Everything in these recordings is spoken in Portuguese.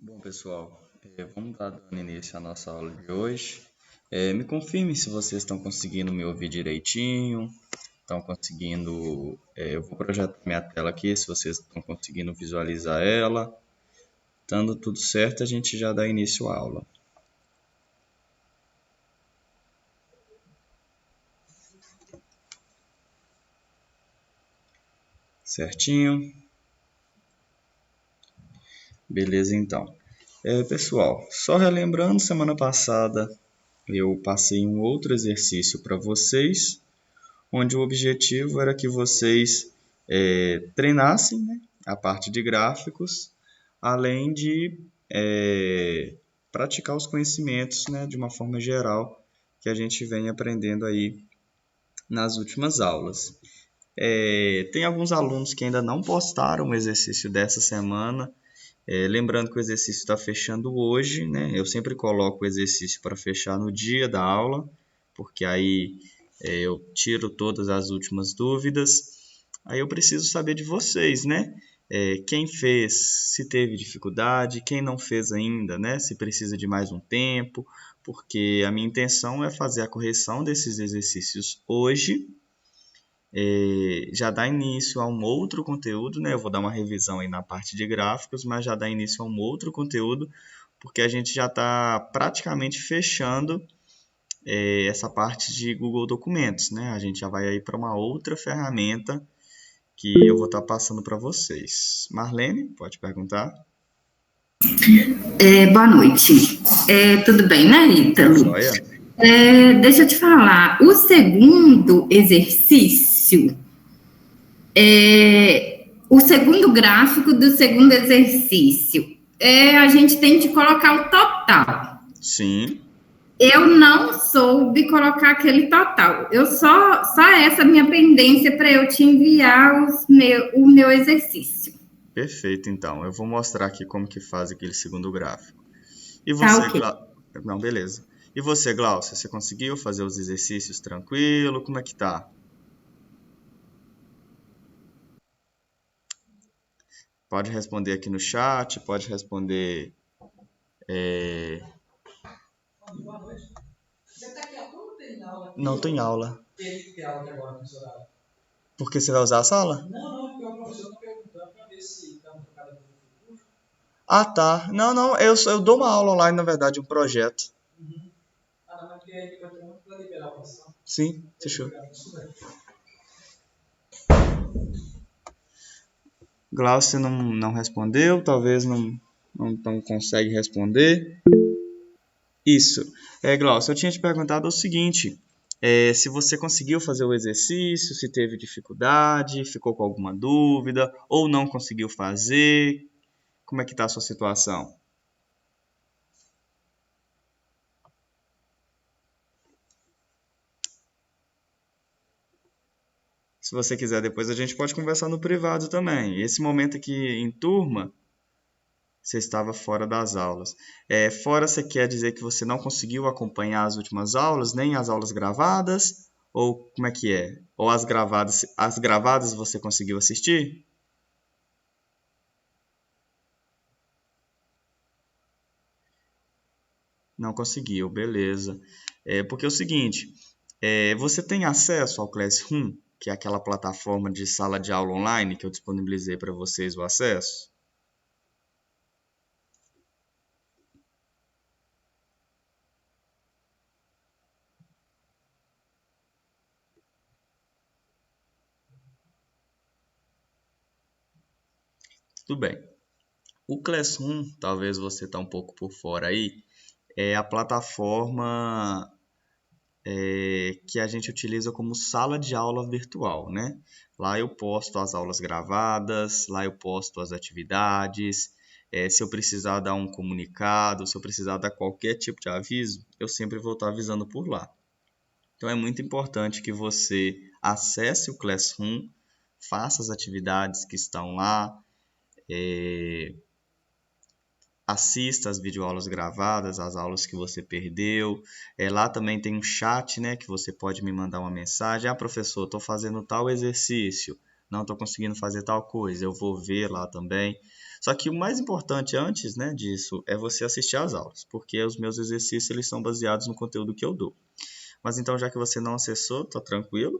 Bom, pessoal, vamos estar dando início à nossa aula de hoje. Me confirme se vocês estão conseguindo me ouvir direitinho, estão conseguindo. Eu vou projetar minha tela aqui, se vocês estão conseguindo visualizar ela. Estando tudo certo, a gente já dá início à aula. Certinho? Beleza, então. Pessoal, só relembrando, semana passada eu passei um outro exercício para vocês, onde o objetivo era que vocês treinassem, né, a parte de gráficos, além de praticar os conhecimentos, né, de uma forma geral que a gente vem aprendendo aí nas últimas aulas. Tem alguns alunos que ainda não postaram o exercício dessa semana. Lembrando que o exercício está fechando hoje, né? Eu sempre coloco o exercício para fechar no dia da aula, porque aí eu tiro todas as últimas dúvidas. Aí eu preciso saber de vocês, né? Quem fez, se teve dificuldade, quem não fez ainda, né? Se precisa de mais um tempo, porque a minha intenção é fazer a correção desses exercícios hoje. Já dá início a um outro conteúdo, né? Eu vou dar uma revisão aí na parte de gráficos, mas já dá início a um outro conteúdo, porque a gente já está praticamente fechando essa parte de Google Documentos, né? A gente já vai aí para uma outra ferramenta que eu vou estar passando para vocês. Marlene, pode perguntar? Boa noite. Tudo bem, né, Ítalo? Joia? Deixa eu te falar. O segundo exercício, o segundo gráfico do segundo exercício, a gente tem que colocar o total. Sim. Eu não soube colocar aquele total. Só essa minha pendência para eu te enviar o meu exercício. Perfeito, então. Eu vou mostrar aqui como que faz aquele segundo gráfico. E Tá você, ok. Não, beleza. E você, Glaucia, você conseguiu fazer os exercícios tranquilo? Como é que tá? Pode responder aqui no chat, pode responder. Não tem aula. Porque você vai usar a sala? Ah, tá. Não, eu dou uma aula online, na verdade, um projeto. Sim, fechou. Glaucio não respondeu, talvez não consegue responder. Isso. Glaucio, eu tinha te perguntado o seguinte: se você conseguiu fazer o exercício, se teve dificuldade, ficou com alguma dúvida, ou não conseguiu fazer, como é que está a sua situação? Se você quiser, depois a gente pode conversar no privado também. Esse momento aqui em turma, você estava fora das aulas. Fora, você quer dizer que você não conseguiu acompanhar as últimas aulas, nem as aulas gravadas? Ou como é que é? Ou as gravadas você conseguiu assistir? Não conseguiu, beleza. Porque é o seguinte, você tem acesso ao Classroom, que é aquela plataforma de sala de aula online que eu disponibilizei para vocês o acesso? Tudo bem. O Classroom, talvez você está um pouco por fora aí, é a plataforma que a gente utiliza como sala de aula virtual, né? Lá eu posto as aulas gravadas, lá eu posto as atividades. Se eu precisar dar um comunicado, se eu precisar dar qualquer tipo de aviso, eu sempre vou estar avisando por lá. Então é muito importante que você acesse o Classroom, faça as atividades que estão lá, assista as videoaulas gravadas, as aulas que você perdeu. Lá também tem um chat, né, que você pode me mandar uma mensagem. Ah, professor, estou fazendo tal exercício, não estou conseguindo fazer tal coisa. Eu vou ver lá também. Só que o mais importante antes, né, disso é você assistir às aulas, porque os meus exercícios eles são baseados no conteúdo que eu dou. Mas então, já que você não acessou, tá tranquilo.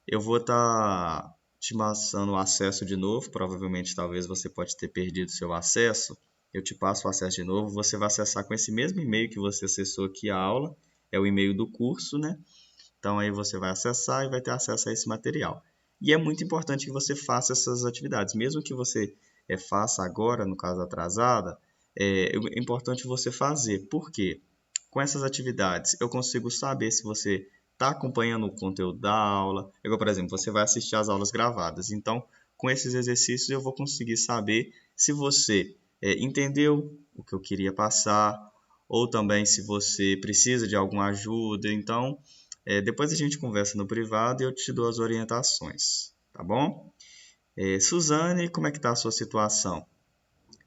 Eu vou estar te passando o acesso de novo. Provavelmente, talvez você pode ter perdido seu acesso. Eu te passo o acesso de novo. Você vai acessar com esse mesmo e-mail que você acessou aqui a aula. É o e-mail do curso, né? Então, aí você vai acessar e vai ter acesso a esse material. E é muito importante que você faça essas atividades. Mesmo que você faça agora, no caso atrasada, é importante você fazer. Por quê? Com essas atividades, eu consigo saber se você está acompanhando o conteúdo da aula. Igual, por exemplo, você vai assistir às aulas gravadas. Então, com esses exercícios, eu vou conseguir saber se você entendeu o que eu queria passar, ou também se você precisa de alguma ajuda. Então, depois a gente conversa no privado e eu te dou as orientações, tá bom? Suzane, como é que está a sua situação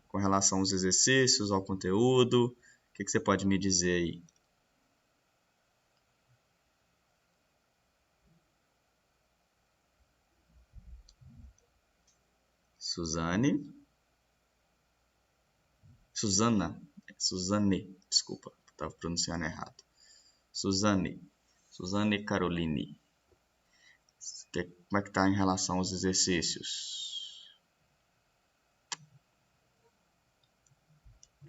com relação aos exercícios, ao conteúdo? O que você pode me dizer aí? Suzane? Suzane, desculpa, estava pronunciando errado. Suzane Caroline. Como é que está em relação aos exercícios?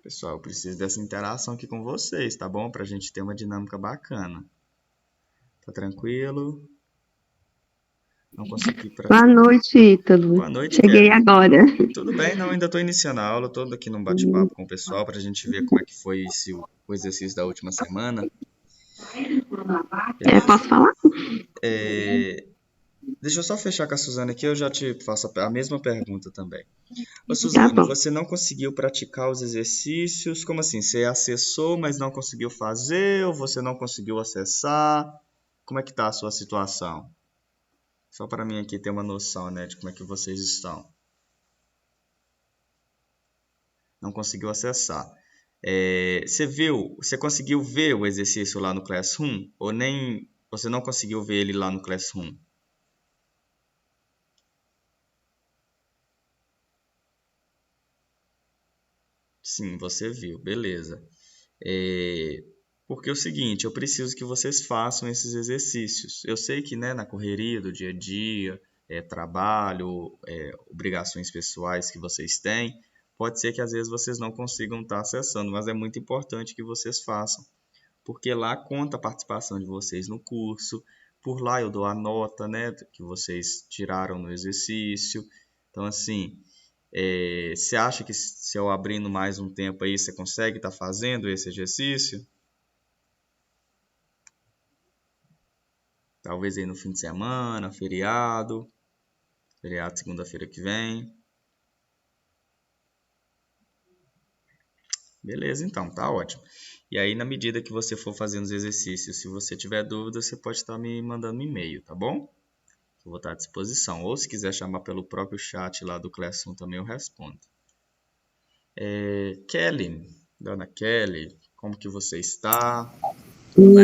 Pessoal, eu preciso dessa interação aqui com vocês, tá bom? Para a gente ter uma dinâmica bacana. Tá tranquilo? Não consegui Boa noite, Ítalo. Boa noite, Cheguei Kelly. agora. Tudo bem? Não, ainda estou iniciando a aula, estou aqui num bate-papo com o pessoal para a gente ver como é que foi o exercício da última semana. Posso falar? Deixa eu só fechar com a Suzane aqui, eu já te faço a mesma pergunta também. Ô, Suzane, Tá bom. você não conseguiu praticar os exercícios? Como assim? Você acessou, mas não conseguiu fazer? Ou você não conseguiu acessar? Como é que está a sua situação? Só para mim aqui ter uma noção, né, de como é que vocês estão. Não conseguiu acessar. Você conseguiu ver o exercício lá no Classroom? Ou nem você não conseguiu ver ele lá no Classroom? Sim, você viu, beleza. Porque é o seguinte, eu preciso que vocês façam esses exercícios. Eu sei que, né, na correria do dia a dia, trabalho, obrigações pessoais que vocês têm, pode ser que às vezes vocês não consigam estar acessando, mas é muito importante que vocês façam, porque lá conta a participação de vocês no curso, por lá eu dou a nota, né, que vocês tiraram no exercício. Então, assim, você acha que se eu abrindo mais um tempo aí, você consegue estar fazendo esse exercício? Talvez aí no fim de semana, feriado segunda-feira que vem. Beleza, então, tá ótimo. E aí, na medida que você for fazendo os exercícios, se você tiver dúvida, você pode estar me mandando um e-mail, tá bom? Eu vou estar à disposição. Ou se quiser chamar pelo próprio chat lá do Classroom também eu respondo. Kelly, dona Kelly, como que você está? Tudo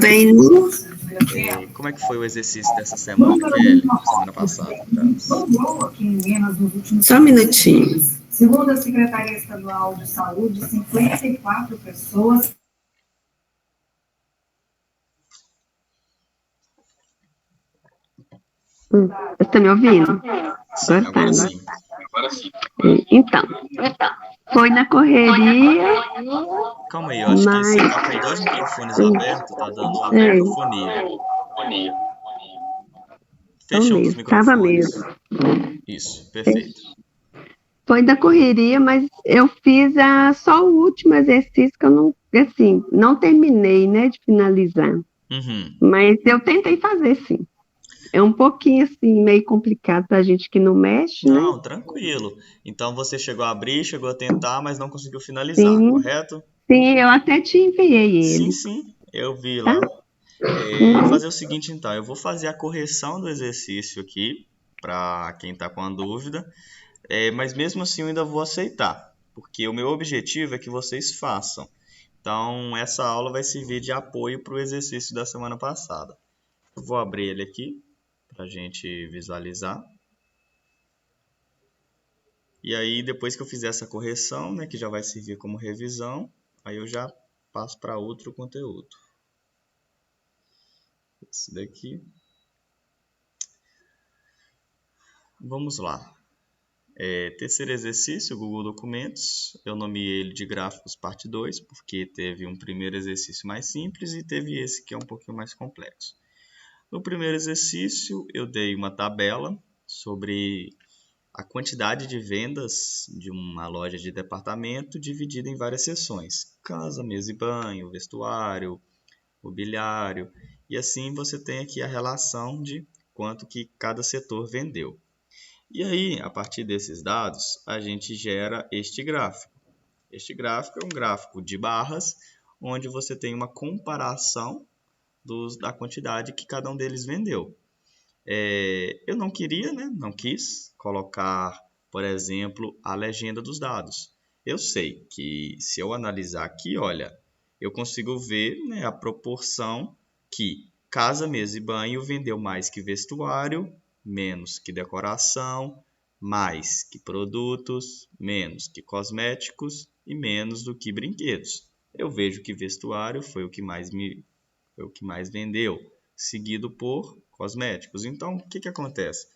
bem? Como é que foi o exercício dessa semana, Kelly? Semana passada, no caso. Só um minutinho. Segundo a Secretaria Estadual de Saúde, 54 pessoas. Você está me ouvindo? Sim, agora sim. Então, foi na correria. Calma aí, eu acho que você tá com dois microfones abertos, tá dando uma microfonia. Fecha um dos Estava microfones. mesmo. Isso, perfeito. Foi da correria, mas eu fiz só o último exercício que eu não terminei, né, de finalizar. Uhum. Mas eu tentei fazer, sim. É um pouquinho, assim, meio complicado pra gente que não mexe, né? Não, tranquilo. Então você chegou a abrir, chegou a tentar, mas não conseguiu finalizar, Sim. correto? Sim, eu até te enviei ele. Sim, eu vi Tá? lá. Vou fazer o seguinte, então. Eu vou fazer a correção do exercício aqui, para quem está com a dúvida. Mas mesmo assim eu ainda vou aceitar, porque o meu objetivo é que vocês façam. Então, essa aula vai servir de apoio para o exercício da semana passada. Eu vou abrir ele aqui, para a gente visualizar. E aí, depois que eu fizer essa correção, né, que já vai servir como revisão, aí eu já passo para outro conteúdo. Esse daqui. Vamos lá. Terceiro exercício, Google Documentos. Eu nomeei ele de Gráficos Parte 2, porque teve um primeiro exercício mais simples e teve esse que é um pouquinho mais complexo. No primeiro exercício, eu dei uma tabela sobre a quantidade de vendas de uma loja de departamento dividida em várias seções. Casa, mesa e banho, vestuário, mobiliário. E assim você tem aqui a relação de quanto que cada setor vendeu. E aí, a partir desses dados, a gente gera este gráfico. Este gráfico é um gráfico de barras, onde você tem uma comparação da quantidade que cada um deles vendeu. Eu não queria, né? Não quis colocar, por exemplo, a legenda dos dados. Eu sei que se eu analisar aqui, olha, eu consigo ver, né, a proporção que casa, mesa e banho vendeu mais que vestuário, menos que decoração, mais que produtos, menos que cosméticos e menos do que brinquedos. Eu vejo que vestuário foi o que mais vendeu, seguido por cosméticos. Então, o que acontece?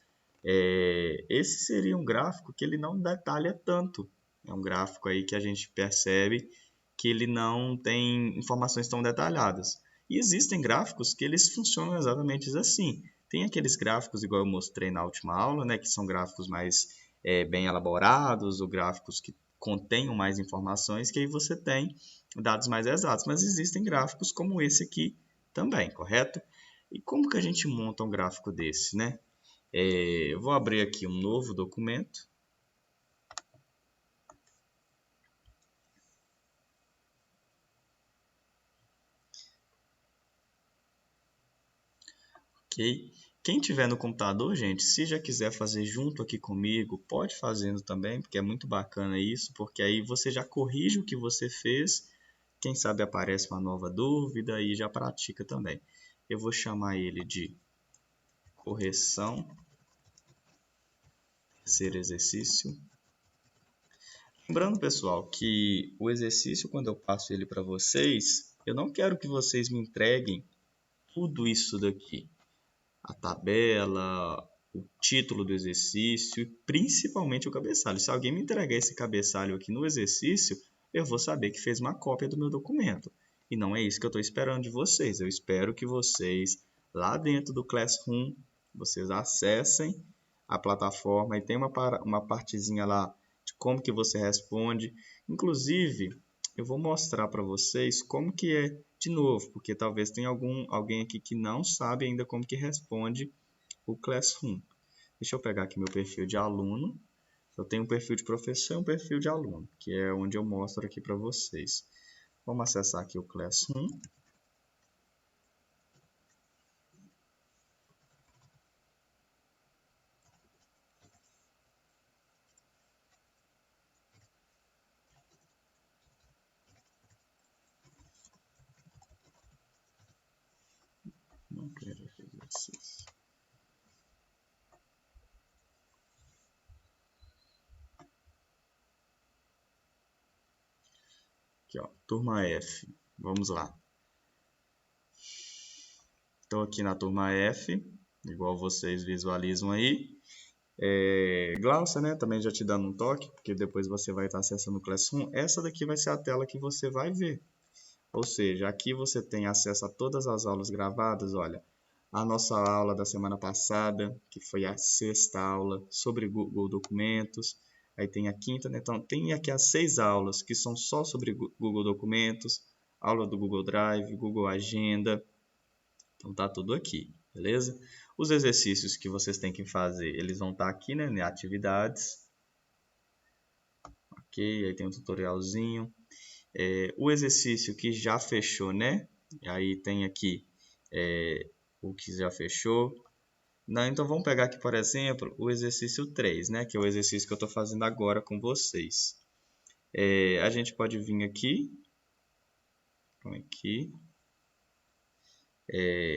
Esse seria um gráfico que ele não detalha tanto. É um gráfico aí que a gente percebe que ele não tem informações tão detalhadas. E existem gráficos que eles funcionam exatamente assim. Tem aqueles gráficos, igual eu mostrei na última aula, né, que são gráficos mais bem elaborados, ou gráficos que contenham mais informações, que aí você tem dados mais exatos. Mas existem gráficos como esse aqui também, correto? E como que a gente monta um gráfico desse, né? Eu vou abrir aqui um novo documento. Ok? Quem tiver no computador, gente, se já quiser fazer junto aqui comigo, pode fazendo também, porque é muito bacana isso, porque aí você já corrige o que você fez, quem sabe aparece uma nova dúvida e já pratica também. Eu vou chamar ele de correção, terceiro exercício. Lembrando, pessoal, que o exercício, quando eu passo ele para vocês, eu não quero que vocês me entreguem tudo isso daqui. A tabela, o título do exercício e principalmente o cabeçalho. Se alguém me entregar esse cabeçalho aqui no exercício, eu vou saber que fez uma cópia do meu documento. E não é isso que eu estou esperando de vocês. Eu espero que vocês, lá dentro do Classroom, vocês acessem a plataforma e tem uma partezinha lá de como que você responde. Inclusive, eu vou mostrar para vocês como que é de novo, porque talvez tenha alguém aqui que não sabe ainda como que responde o Classroom. Deixa eu pegar aqui meu perfil de aluno. Eu tenho um perfil de professor e um perfil de aluno, que é onde eu mostro aqui para vocês. Vamos acessar aqui o Classroom. Não quero exercício. Aqui, ó, turma F. Vamos lá. Estou aqui na turma F, igual vocês visualizam aí. Glaucia, né, também já te dando um toque, porque depois você vai estar acessando o Classroom. Essa daqui vai ser a tela que você vai ver. Ou seja, aqui você tem acesso a todas as aulas gravadas. Olha, a nossa aula da semana passada, que foi a sexta aula sobre Google Documentos. Aí tem a quinta, né? Então tem aqui as 6 aulas que são só sobre Google Documentos, aula do Google Drive, Google Agenda. Então tá tudo aqui, beleza? Os exercícios que vocês têm que fazer, eles vão estar aqui, né, em atividades. Ok, aí tem um tutorialzinho. O exercício que já fechou, né? Aí tem aqui o que já fechou. Não, então vamos pegar aqui, por exemplo, o exercício 3, né? Que é o exercício que eu estou fazendo agora com vocês. A gente pode vir aqui,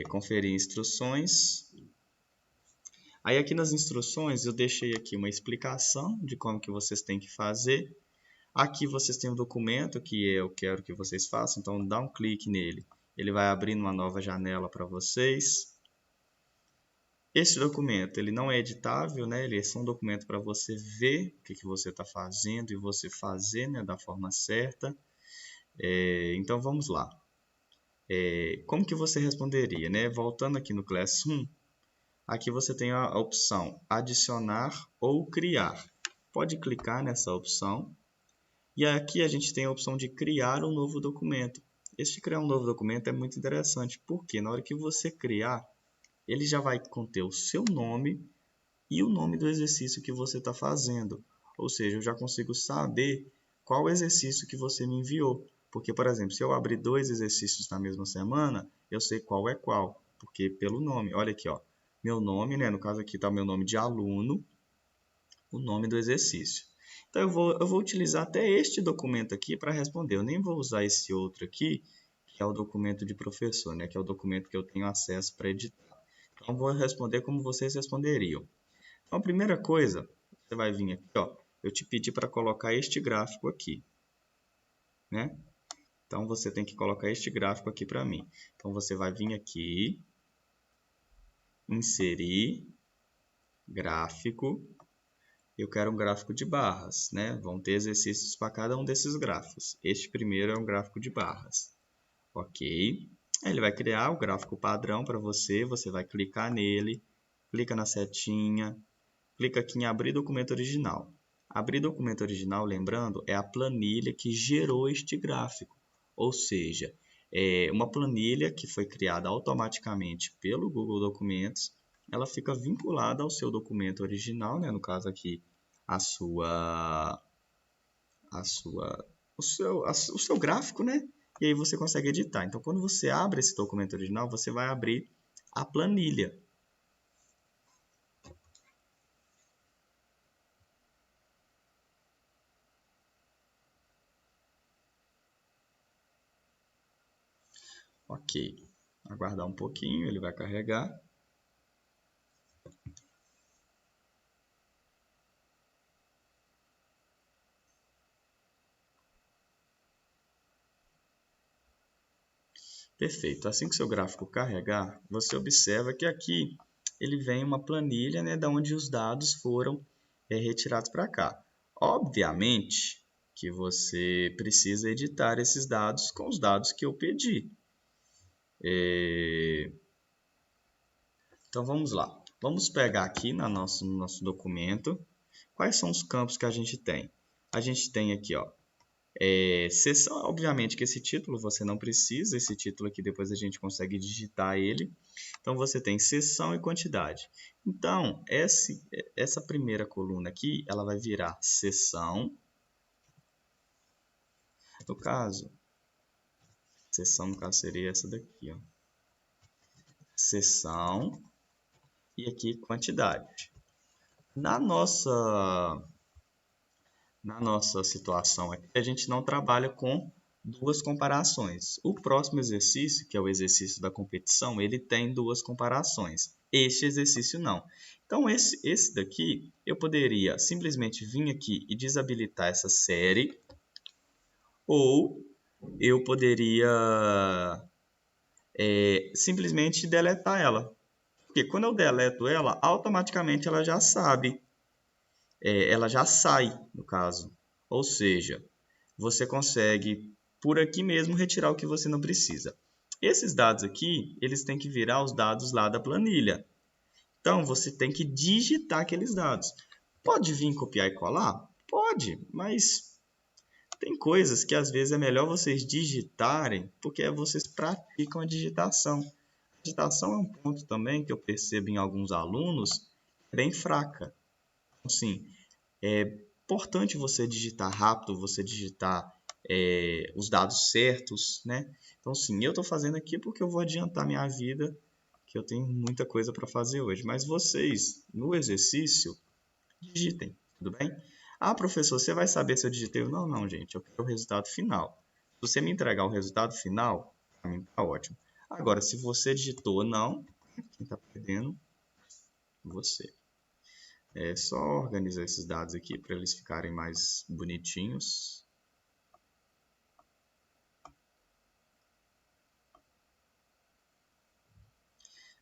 conferir instruções. Aí aqui nas instruções eu deixei aqui uma explicação de como que vocês têm que fazer. Aqui vocês têm um documento que eu quero que vocês façam, então dá um clique nele. Ele vai abrir uma nova janela para vocês. Esse documento ele não é editável, né? Ele é só um documento para você ver o que você está fazendo e você fazer, né, da forma certa. Então vamos lá. Como que você responderia, né? Voltando aqui no Classroom, aqui você tem a opção adicionar ou criar. Pode clicar nessa opção. E aqui a gente tem a opção de criar um novo documento. Este criar um novo documento é muito interessante, porque na hora que você criar, ele já vai conter o seu nome e o nome do exercício que você está fazendo. Ou seja, eu já consigo saber qual exercício que você me enviou. Porque, por exemplo, se eu abrir 2 exercícios na mesma semana, eu sei qual é qual. Porque pelo nome, olha aqui, ó, meu nome, né? No caso aqui está o meu nome de aluno, o nome do exercício. Então, eu vou utilizar até este documento aqui para responder. Eu nem vou usar esse outro aqui, que é o documento de professor, né? Que é o documento que eu tenho acesso para editar. Então, vou responder como vocês responderiam. Então, a primeira coisa, você vai vir aqui, ó. Eu te pedi para colocar este gráfico aqui, né? Então, você tem que colocar este gráfico aqui para mim. Então, você vai vir aqui, inserir, gráfico. Eu quero um gráfico de barras, né? Vão ter exercícios para cada um desses gráficos. Este primeiro é um gráfico de barras. Ok. Aí ele vai criar o gráfico padrão para você. Você vai clicar nele, clica na setinha, clica aqui em abrir documento original. Abrir documento original, lembrando, é a planilha que gerou este gráfico. Ou seja, é uma planilha que foi criada automaticamente pelo Google Documentos. Ela fica vinculada ao seu documento original, né? No caso aqui, o seu gráfico, né? E aí você consegue editar. Então, quando você abre esse documento original, você vai abrir a planilha. Ok. Aguardar um pouquinho, ele vai carregar. Perfeito. Assim que seu gráfico carregar, você observa que aqui ele vem uma planilha, né, da onde os dados foram retirados para cá. Obviamente que você precisa editar esses dados com os dados que eu pedi. Então vamos lá. Vamos pegar aqui no nosso documento. Quais são os campos que a gente tem? A gente tem aqui, ó, seção, obviamente que esse título você não precisa, esse título aqui depois a gente consegue digitar ele. Então você tem seção e quantidade. Então, essa primeira coluna aqui, ela vai virar seção. No caso, seção no caso seria essa daqui, ó. Seção e aqui quantidade. Na nossa situação aqui, a gente não trabalha com duas comparações. O próximo exercício, que é o exercício da competição, ele tem duas comparações. Este exercício não. Então, esse daqui, eu poderia simplesmente vir aqui e desabilitar essa série, ou eu poderia simplesmente deletar ela. Porque quando eu deleto ela, automaticamente ela já sabe. Ela já sai, no caso. Ou seja, você consegue, por aqui mesmo, retirar o que você não precisa. Esses dados aqui, eles têm que virar os dados lá da planilha. Então, você tem que digitar aqueles dados. Pode vir copiar e colar? Pode, mas tem coisas que às vezes é melhor vocês digitarem, porque vocês praticam a digitação. A digitação é um ponto também que eu percebo em alguns alunos bem fraca. Assim, é importante você digitar rápido, você digitar os dados certos, né? Então, sim, eu estou fazendo aqui porque eu vou adiantar minha vida, que eu tenho muita coisa para fazer hoje. Mas vocês, no exercício, digitem, tudo bem? Ah, professor, você vai saber se eu digitei ou não? Não, gente, eu quero o resultado final. Se você me entregar o resultado final, para mim tá ótimo. Agora, se você digitou ou não, quem está perdendo você. É só organizar esses dados aqui para eles ficarem mais bonitinhos.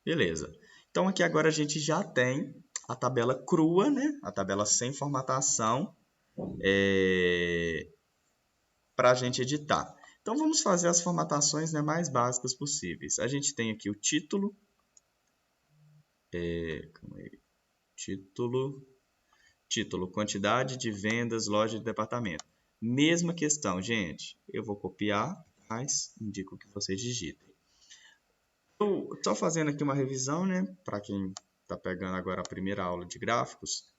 Beleza. Então aqui agora a gente já tem a tabela crua, né? A tabela sem formatação para a gente editar. Então vamos fazer as formatações, né, mais básicas possíveis. A gente tem aqui o título. Título, quantidade de vendas, loja de departamento. Mesma questão, gente. Eu vou copiar, mas indico que vocês digitem. Só fazendo aqui uma revisão, né? Para quem está pegando agora a primeira aula de gráficos.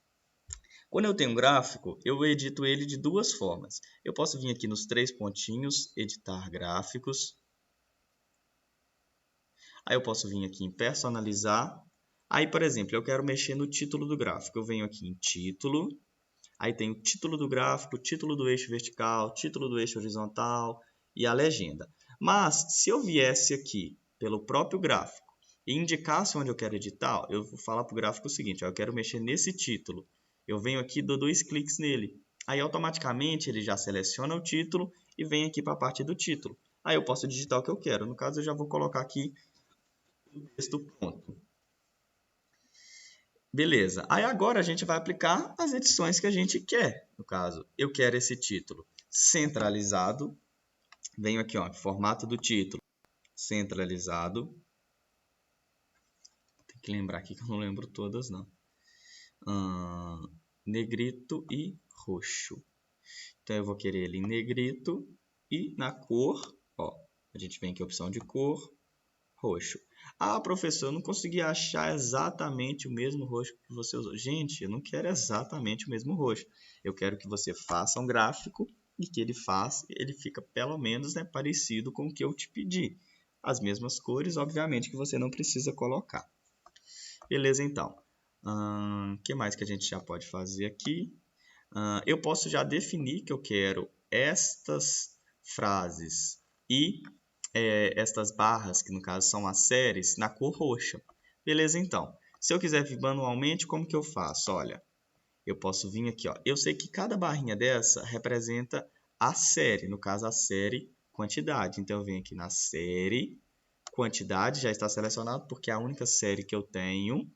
Quando eu tenho um gráfico, eu edito ele de duas formas. Eu posso vir aqui nos 3 pontinhos, editar gráficos. Aí eu posso vir aqui em personalizar. Aí, por exemplo, eu quero mexer no título do gráfico. Eu venho aqui em título. Aí tem o título do gráfico, título do eixo vertical, título do eixo horizontal e a legenda. Mas, se eu viesse aqui pelo próprio gráfico e indicasse onde eu quero editar, eu vou falar para o gráfico o seguinte, ó, eu quero mexer nesse título. Eu venho aqui e dou 2 cliques nele. Aí, automaticamente, ele já seleciona o título e vem aqui para a parte do título. Aí, eu posso digitar o que eu quero. No caso, eu já vou colocar aqui o texto pronto. Beleza. Aí agora a gente vai aplicar as edições que a gente quer. No caso, eu quero esse título centralizado. Venho aqui, ó, formato do título centralizado. Tem que lembrar aqui que eu não lembro todas, não. Negrito e roxo. Então eu vou querer ele em negrito e na cor, ó, a gente vem aqui a opção de cor, roxo. Ah, professor, eu não consegui achar exatamente o mesmo roxo que você usou. Gente, eu não quero exatamente o mesmo roxo. Eu quero que você faça um gráfico e que ele fica pelo menos, né, parecido com o que eu te pedi. As mesmas cores, obviamente, que você não precisa colocar. Beleza, então. Que mais que a gente já pode fazer aqui? Eu posso já definir que eu quero estas frases e estas barras, que no caso são as séries, na cor roxa. Beleza, então. Se eu quiser vir manualmente, como que eu faço? Olha, eu posso vir aqui, ó. Eu sei que cada barrinha dessa representa a série, no caso a série quantidade. Então eu venho aqui na série quantidade, já está selecionado porque é a única série que eu tenho.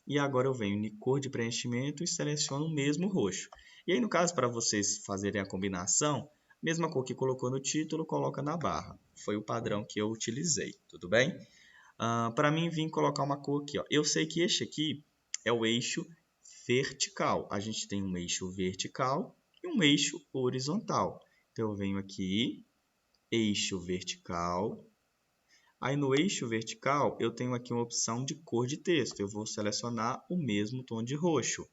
E agora eu venho em cor de preenchimento e seleciono o mesmo roxo. E aí no caso, para vocês fazerem a combinação, mesma cor que colocou no título, coloca na barra. Foi o padrão que eu utilizei, tudo bem? Para mim, vim colocar uma cor aqui. Ó. Eu sei que este aqui é o eixo vertical. A gente tem um eixo vertical e um eixo horizontal. Então, eu venho aqui, eixo vertical. Aí, no eixo vertical, eu tenho aqui uma opção de cor de texto. Eu vou selecionar o mesmo tom de roxo.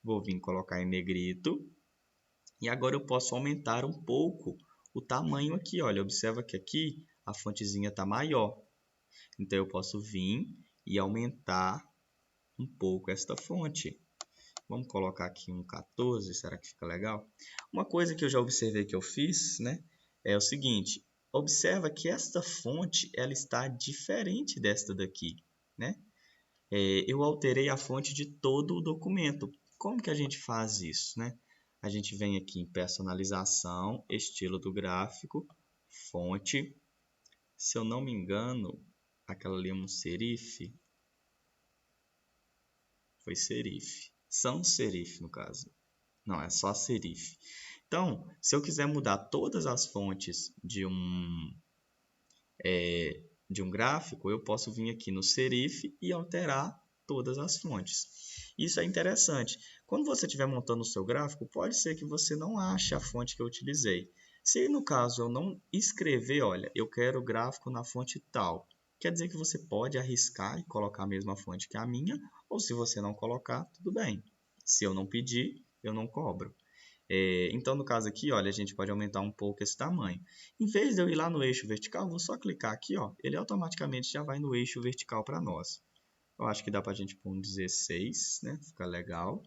Vou vir colocar em negrito. E agora eu posso aumentar um pouco o tamanho aqui. Olha, observa que aqui a fontezinha está maior. Então, eu posso vir e aumentar um pouco esta fonte. Vamos colocar aqui um 14, será que fica legal? Uma coisa que eu já observei que eu fiz, né, é o seguinte. Observa que esta fonte ela está diferente desta daqui, né? Eu alterei a fonte de todo o documento. Como que a gente faz isso, né? A gente vem aqui em personalização, estilo do gráfico, fonte. Se eu não me engano, aquela ali é um serif. Foi serif. Sans serif, no caso. Não, é só serif. Então, se eu quiser mudar todas as fontes de um gráfico, eu posso vir aqui no serif e alterar todas as fontes. Isso é interessante. Quando você estiver montando o seu gráfico, pode ser que você não ache a fonte que eu utilizei. Se no caso eu não escrever, olha, eu quero o gráfico na fonte tal, quer dizer que você pode arriscar e colocar a mesma fonte que a minha, ou se você não colocar, tudo bem. Se eu não pedir, eu não cobro. Então, no caso aqui, olha, a gente pode aumentar um pouco esse tamanho. Em vez de eu ir lá no eixo vertical, vou só clicar aqui, ó, ele automaticamente já vai no eixo vertical para nós. Eu acho que dá para a gente pôr um 16, né? Fica legal.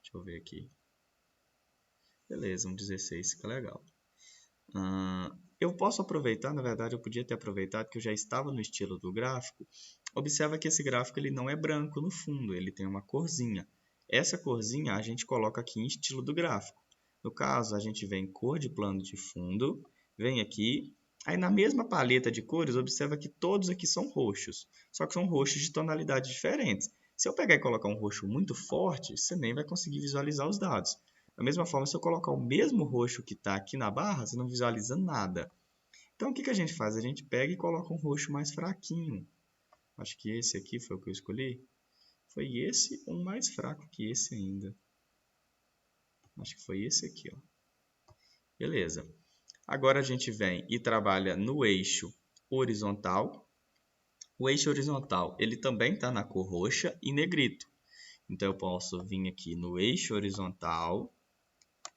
Deixa eu ver aqui. Beleza, um 16 fica legal. Eu posso aproveitar, na verdade eu podia ter aproveitado que eu já estava no estilo do gráfico. Observa que esse gráfico ele não é branco no fundo, ele tem uma corzinha. Essa corzinha a gente coloca aqui em estilo do gráfico. No caso, a gente vem em cor de plano de fundo, vem aqui, aí na mesma paleta de cores, observa que todos aqui são roxos, só que são roxos de tonalidades diferentes. Se eu pegar e colocar um roxo muito forte, você nem vai conseguir visualizar os dados. Da mesma forma, se eu colocar o mesmo roxo que está aqui na barra, você não visualiza nada. Então, o que a gente faz? A gente pega e coloca um roxo mais fraquinho. Acho que esse aqui foi o que eu escolhi. Foi esse ou um mais fraco que esse ainda. Acho que foi esse aqui, ó. Beleza. Agora a gente vem e trabalha no eixo horizontal. O eixo horizontal, ele também está na cor roxa e negrito. Então, eu posso vir aqui no eixo horizontal,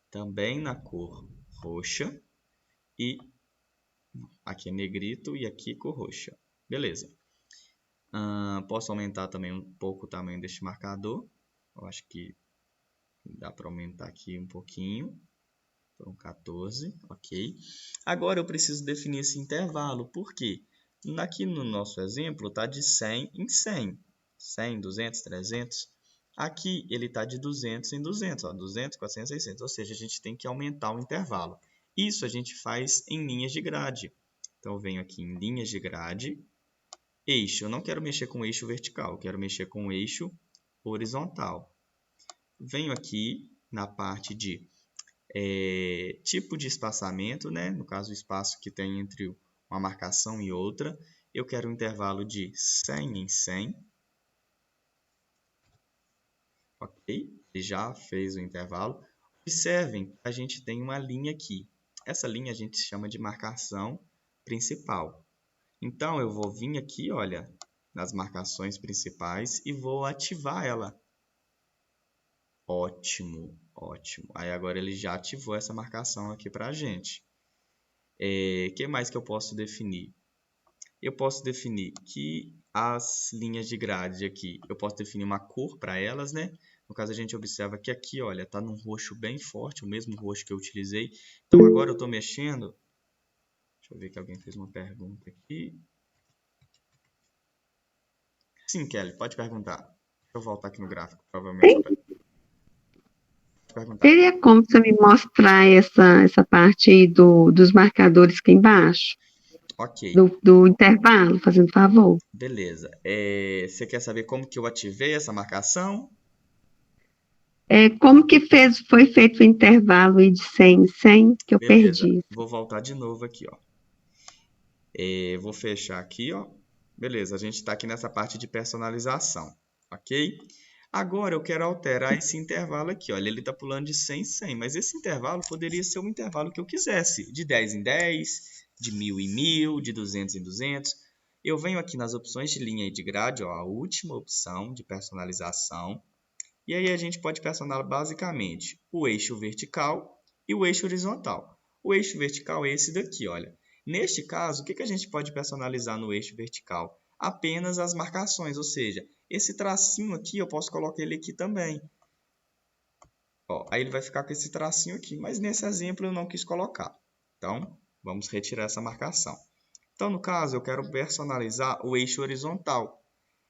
também na cor roxa, e aqui é negrito e aqui cor roxa. Beleza. Posso aumentar também um pouco o tamanho deste marcador. Eu acho que dá para aumentar aqui um pouquinho. Então, 14, ok. Agora eu preciso definir esse intervalo. Por quê? Aqui no nosso exemplo está de 100 em 100. 100, 200, 300. Aqui ele está de 200 em 200. Ó, 200, 400, 600. Ou seja, a gente tem que aumentar o intervalo. Isso a gente faz em linhas de grade. Então, eu venho aqui em linhas de grade. Eixo. Eu não quero mexer com o eixo vertical. Eu quero mexer com o eixo horizontal. Venho aqui na parte de tipo de espaçamento, né? No caso, o espaço que tem entre uma marcação e outra. Eu quero um intervalo de 100 em 100. Ok? Ele já fez o intervalo. Observem, a gente tem uma linha aqui. Essa linha a gente chama de marcação principal. Então, eu vou vir aqui, olha, nas marcações principais e vou ativar ela. Ótimo, ótimo. Aí agora ele já ativou essa marcação aqui para a gente. O que mais que eu posso definir? Eu posso definir que as linhas de grade aqui, eu posso definir uma cor para elas, né? No caso, a gente observa que aqui, olha, está num roxo bem forte, o mesmo roxo que eu utilizei. Então, agora eu estou mexendo. Deixa eu ver que alguém fez uma pergunta aqui. Sim, Kelly, pode perguntar. Deixa eu voltar aqui no gráfico, provavelmente. Teria como você me mostrar essa parte aí dos marcadores aqui embaixo? Ok. Do intervalo, fazendo favor. Beleza. Você quer saber como que eu ativei essa marcação? Como que foi feito o intervalo aí de 100 em 100, que eu Beleza. perdi? Vou voltar de novo aqui, ó. Vou fechar aqui, ó. Beleza, a gente está aqui nessa parte de personalização, ok? Agora eu quero alterar esse intervalo aqui, olha, ele está pulando de 100 em 100, mas esse intervalo poderia ser um intervalo que eu quisesse, de 10 em 10, de 1000 em 1000, de 200 em 200. Eu venho aqui nas opções de linha e de grade, ó, a última opção de personalização, e aí a gente pode personalizar basicamente o eixo vertical e o eixo horizontal. O eixo vertical é esse daqui, olha. Neste caso, o que a gente pode personalizar no eixo vertical? Apenas as marcações, ou seja, esse tracinho aqui eu posso colocar ele aqui também. Ó, aí ele vai ficar com esse tracinho aqui, mas nesse exemplo eu não quis colocar. Então, vamos retirar essa marcação. Então, no caso, eu quero personalizar o eixo horizontal.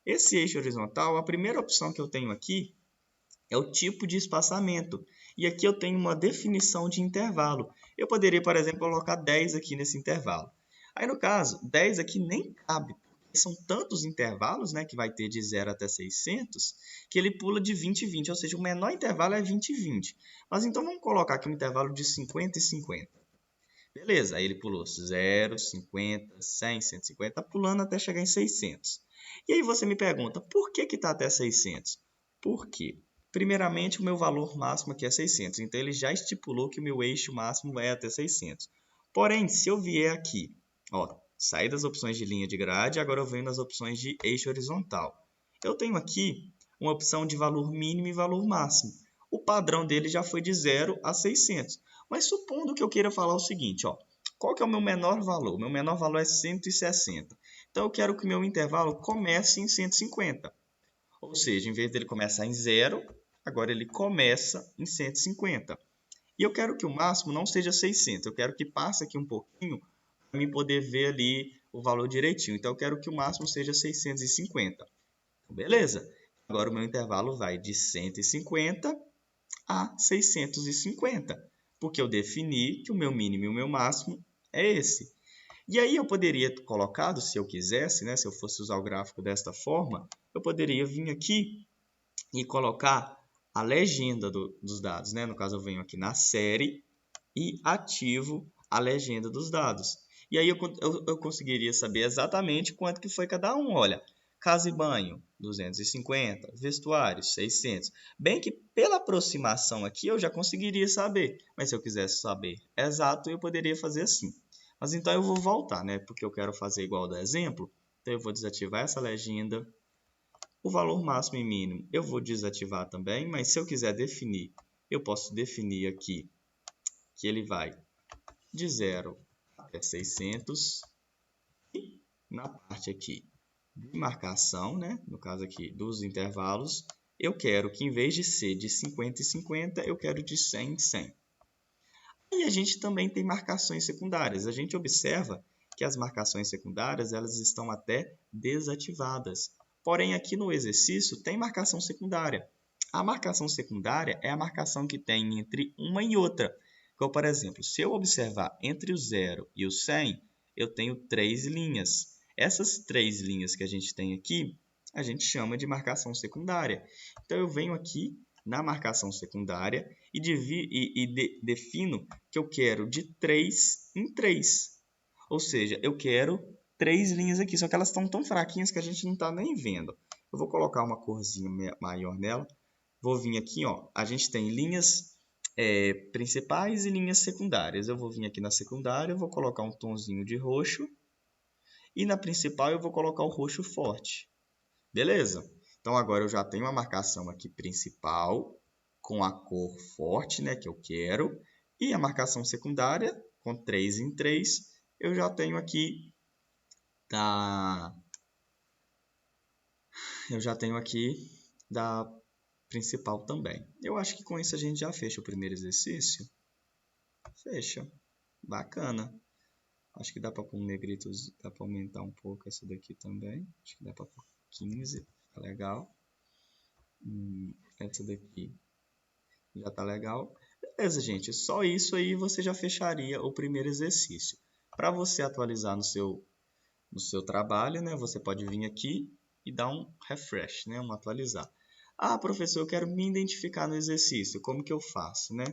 Esse eixo horizontal, a primeira opção que eu tenho aqui é o tipo de espaçamento. E aqui eu tenho uma definição de intervalo. Eu poderia, por exemplo, colocar 10 aqui nesse intervalo. Aí, no caso, 10 aqui nem cabe. São tantos intervalos, né, que vai ter de 0 até 600, que ele pula de 20 em 20. Ou seja, o menor intervalo é 20 e 20. Mas então, vamos colocar aqui um intervalo de 50 e 50. Beleza, aí ele pulou 0, 50, 100, 150, pulando até chegar em 600. E aí você me pergunta, por que está até 600? Por quê? Primeiramente, o meu valor máximo aqui é 600, então ele já estipulou que o meu eixo máximo vai até 600. Porém, se eu vier aqui, ó, sair das opções de linha de grade, agora eu venho nas opções de eixo horizontal. Eu tenho aqui uma opção de valor mínimo e valor máximo. O padrão dele já foi de 0 a 600. Mas supondo que eu queira falar o seguinte, ó, qual que é o meu menor valor? O meu menor valor é 160. Então, eu quero que o meu intervalo comece em 150. Ou seja, em vez dele começar em 0, agora ele começa em 150. E eu quero que o máximo não seja 600. Eu quero que passe aqui um pouquinho para mim poder ver ali o valor direitinho. Então, eu quero que o máximo seja 650. Beleza. Agora, o meu intervalo vai de 150 a 650, porque eu defini que o meu mínimo e o meu máximo é esse. E aí eu poderia ter colocado, se eu quisesse, né, se eu fosse usar o gráfico desta forma, eu poderia vir aqui e colocar a legenda dos dados, né? No caso, eu venho aqui na série e ativo a legenda dos dados. E aí eu conseguiria saber exatamente quanto que foi cada um. Olha, casa e banho, 250, vestuário, 600. Bem que pela aproximação aqui eu já conseguiria saber, mas se eu quisesse saber exato, eu poderia fazer assim. Mas então eu vou voltar, né? Porque eu quero fazer igual do exemplo. Então eu vou desativar essa legenda. O valor máximo e mínimo eu vou desativar também, mas se eu quiser definir, eu posso definir aqui que ele vai de 0 até 600. E na parte aqui de marcação, né? No caso aqui dos intervalos, eu quero que em vez de ser de 50 em 50, eu quero de 100 em 100. E a gente também tem marcações secundárias. A gente observa que as marcações secundárias elas estão até desativadas. Porém, aqui no exercício tem marcação secundária. A marcação secundária é a marcação que tem entre uma e outra. Então, por exemplo, se eu observar entre o 0 e o 100, eu tenho 3 linhas. Essas 3 linhas que a gente tem aqui, a gente chama de marcação secundária. Então, eu venho aqui na marcação secundária e defino que eu quero de 3 em 3. Ou seja, eu quero 3 linhas aqui, só que elas estão tão fraquinhas que a gente não está nem vendo. Eu vou colocar uma corzinha maior nela. Vou vir aqui, ó. A gente tem linhas principais e linhas secundárias. Eu vou vir aqui na secundária, eu vou colocar um tonzinho de roxo. E na principal eu vou colocar o roxo forte. Beleza? Então, agora eu já tenho a marcação aqui principal com a cor forte, né, que eu quero. E a marcação secundária com 3 em 3, eu já tenho aqui da principal também. Eu acho que com isso a gente já fecha o primeiro exercício. Fecha. Bacana. Acho que dá para pôr um negrito, dá para aumentar um pouco essa daqui também. Acho que dá para pôr 15, tá legal. Essa daqui já tá legal. Beleza, gente. Só isso aí você já fecharia o primeiro exercício. Para você atualizar no seu trabalho, né, você pode vir aqui e dar um refresh, né, um atualizar. Ah, professor, eu quero me identificar no exercício. Como que eu faço, né?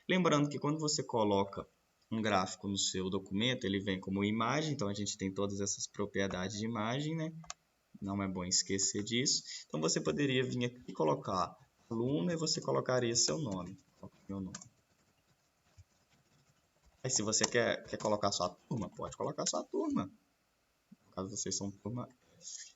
Lembrando que quando você coloca um gráfico no seu documento, ele vem como imagem, então a gente tem todas essas propriedades de imagem, né? Não é bom esquecer disso. Então você poderia vir aqui e colocar aluno e você colocaria seu nome. Meu nome. Aí se você quer colocar sua turma, pode colocar sua turma. No caso vocês são turma F.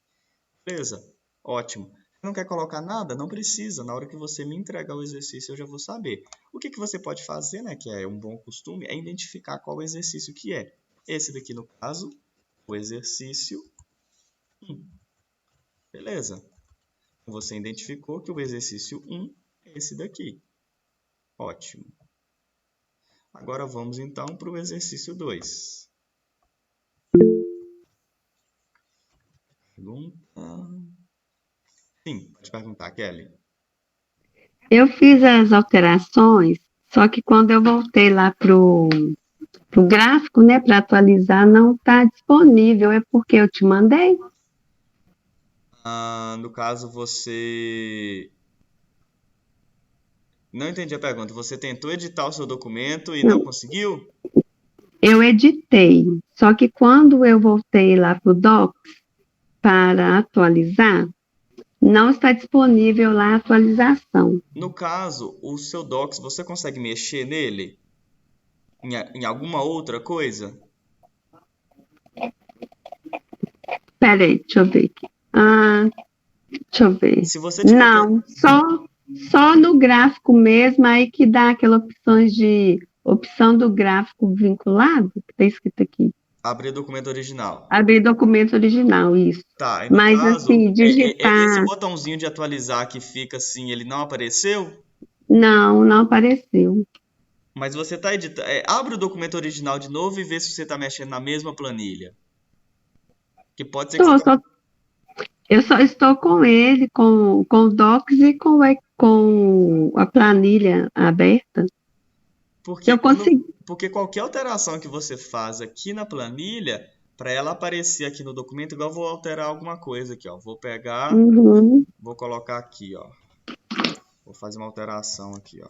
Beleza, ótimo. Não quer colocar nada? Não precisa. Na hora que você me entregar o exercício, eu já vou saber. O que você pode fazer, né, que é um bom costume, é identificar qual exercício que é. Esse daqui, no caso, o exercício 1. Beleza. Você identificou que o exercício 1 é esse daqui. Ótimo. Agora vamos, então, para o exercício 2. Pergunta... Sim, pode perguntar, Kelly. Eu fiz as alterações, só que quando eu voltei lá pro gráfico, né, para atualizar, não está disponível. É porque eu te mandei? No caso, você... Não entendi a pergunta. Você tentou editar o seu documento e não conseguiu? Eu editei, só que quando eu voltei lá para o Docs para atualizar, não está disponível lá a atualização. No caso, o seu Docs, você consegue mexer nele? Em alguma outra coisa? Peraí, deixa eu ver aqui. Deixa eu ver. Se você tiver... Não, só no gráfico mesmo, aí que dá aquela opção do gráfico vinculado, que está escrito aqui. Abrir documento original. Abrir documento original, isso. Tá, e no Mas caso, assim, digitar... esse botãozinho de atualizar que fica assim, ele não apareceu? Não apareceu. Mas você está editando. Abre o documento original de novo e vê se você está mexendo na mesma planilha. Que pode ser que você Eu só estou com ele, com o Docs e com a planilha aberta. Porque, Eu consegui. porque qualquer alteração que você faz aqui na planilha, para ela aparecer aqui no documento, igual eu vou alterar alguma coisa aqui, ó. Vou pegar, Uhum. vou colocar aqui, ó. Vou fazer uma alteração aqui, ó.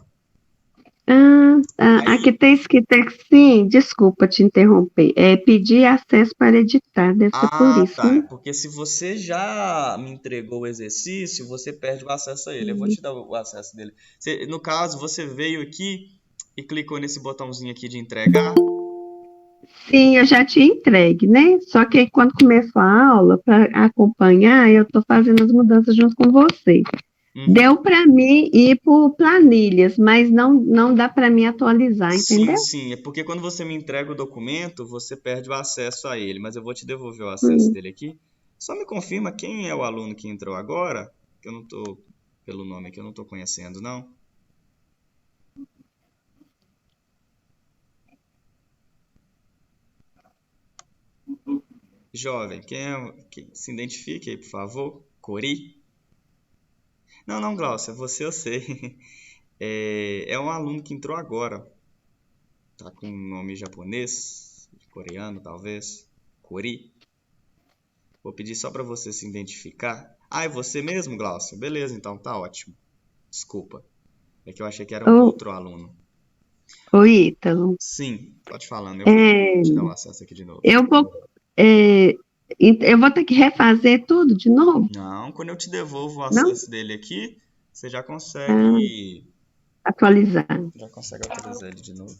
Aqui Aí, tem escrito assim, desculpa te interromper. Pedir acesso para editar, deve ser por isso, tá. né? Porque se você já me entregou o exercício, você perde o acesso a ele. Eu vou te dar o acesso dele. No caso, você veio aqui e clicou nesse botãozinho aqui de entregar. Sim, eu já tinha entregue, né? Só que aí, quando começou a aula, para acompanhar, eu estou fazendo as mudanças junto com você. Uhum. Deu para mim ir por planilhas, mas não dá para mim atualizar, Sim, entendeu? sim. É porque quando você me entrega o documento, você perde o acesso a ele. Mas eu vou te devolver o acesso Hum. dele aqui. Só me confirma quem é o aluno que entrou agora, que eu não tô, pelo nome aqui, eu não tô conhecendo, não. Jovem, quem é? Se identifique aí, por favor. Cori? Não, não, Glaucia, você eu sei. É um aluno que entrou agora. Tá com um nome japonês, coreano talvez. Cori. Vou pedir só para você se identificar. Ah, é você mesmo, Glaucia? Beleza, então tá ótimo. Desculpa. É que eu achei que era um Ô, outro aluno. ô Ítalo, Sim, pode falando. Eu vou é, te dar o acesso aqui de novo. eu vou, é, eu vou ter que refazer tudo de novo? Não, quando eu te devolvo o Não? acesso dele aqui, você Ah, atualizar. já consegue atualizar ele de novo.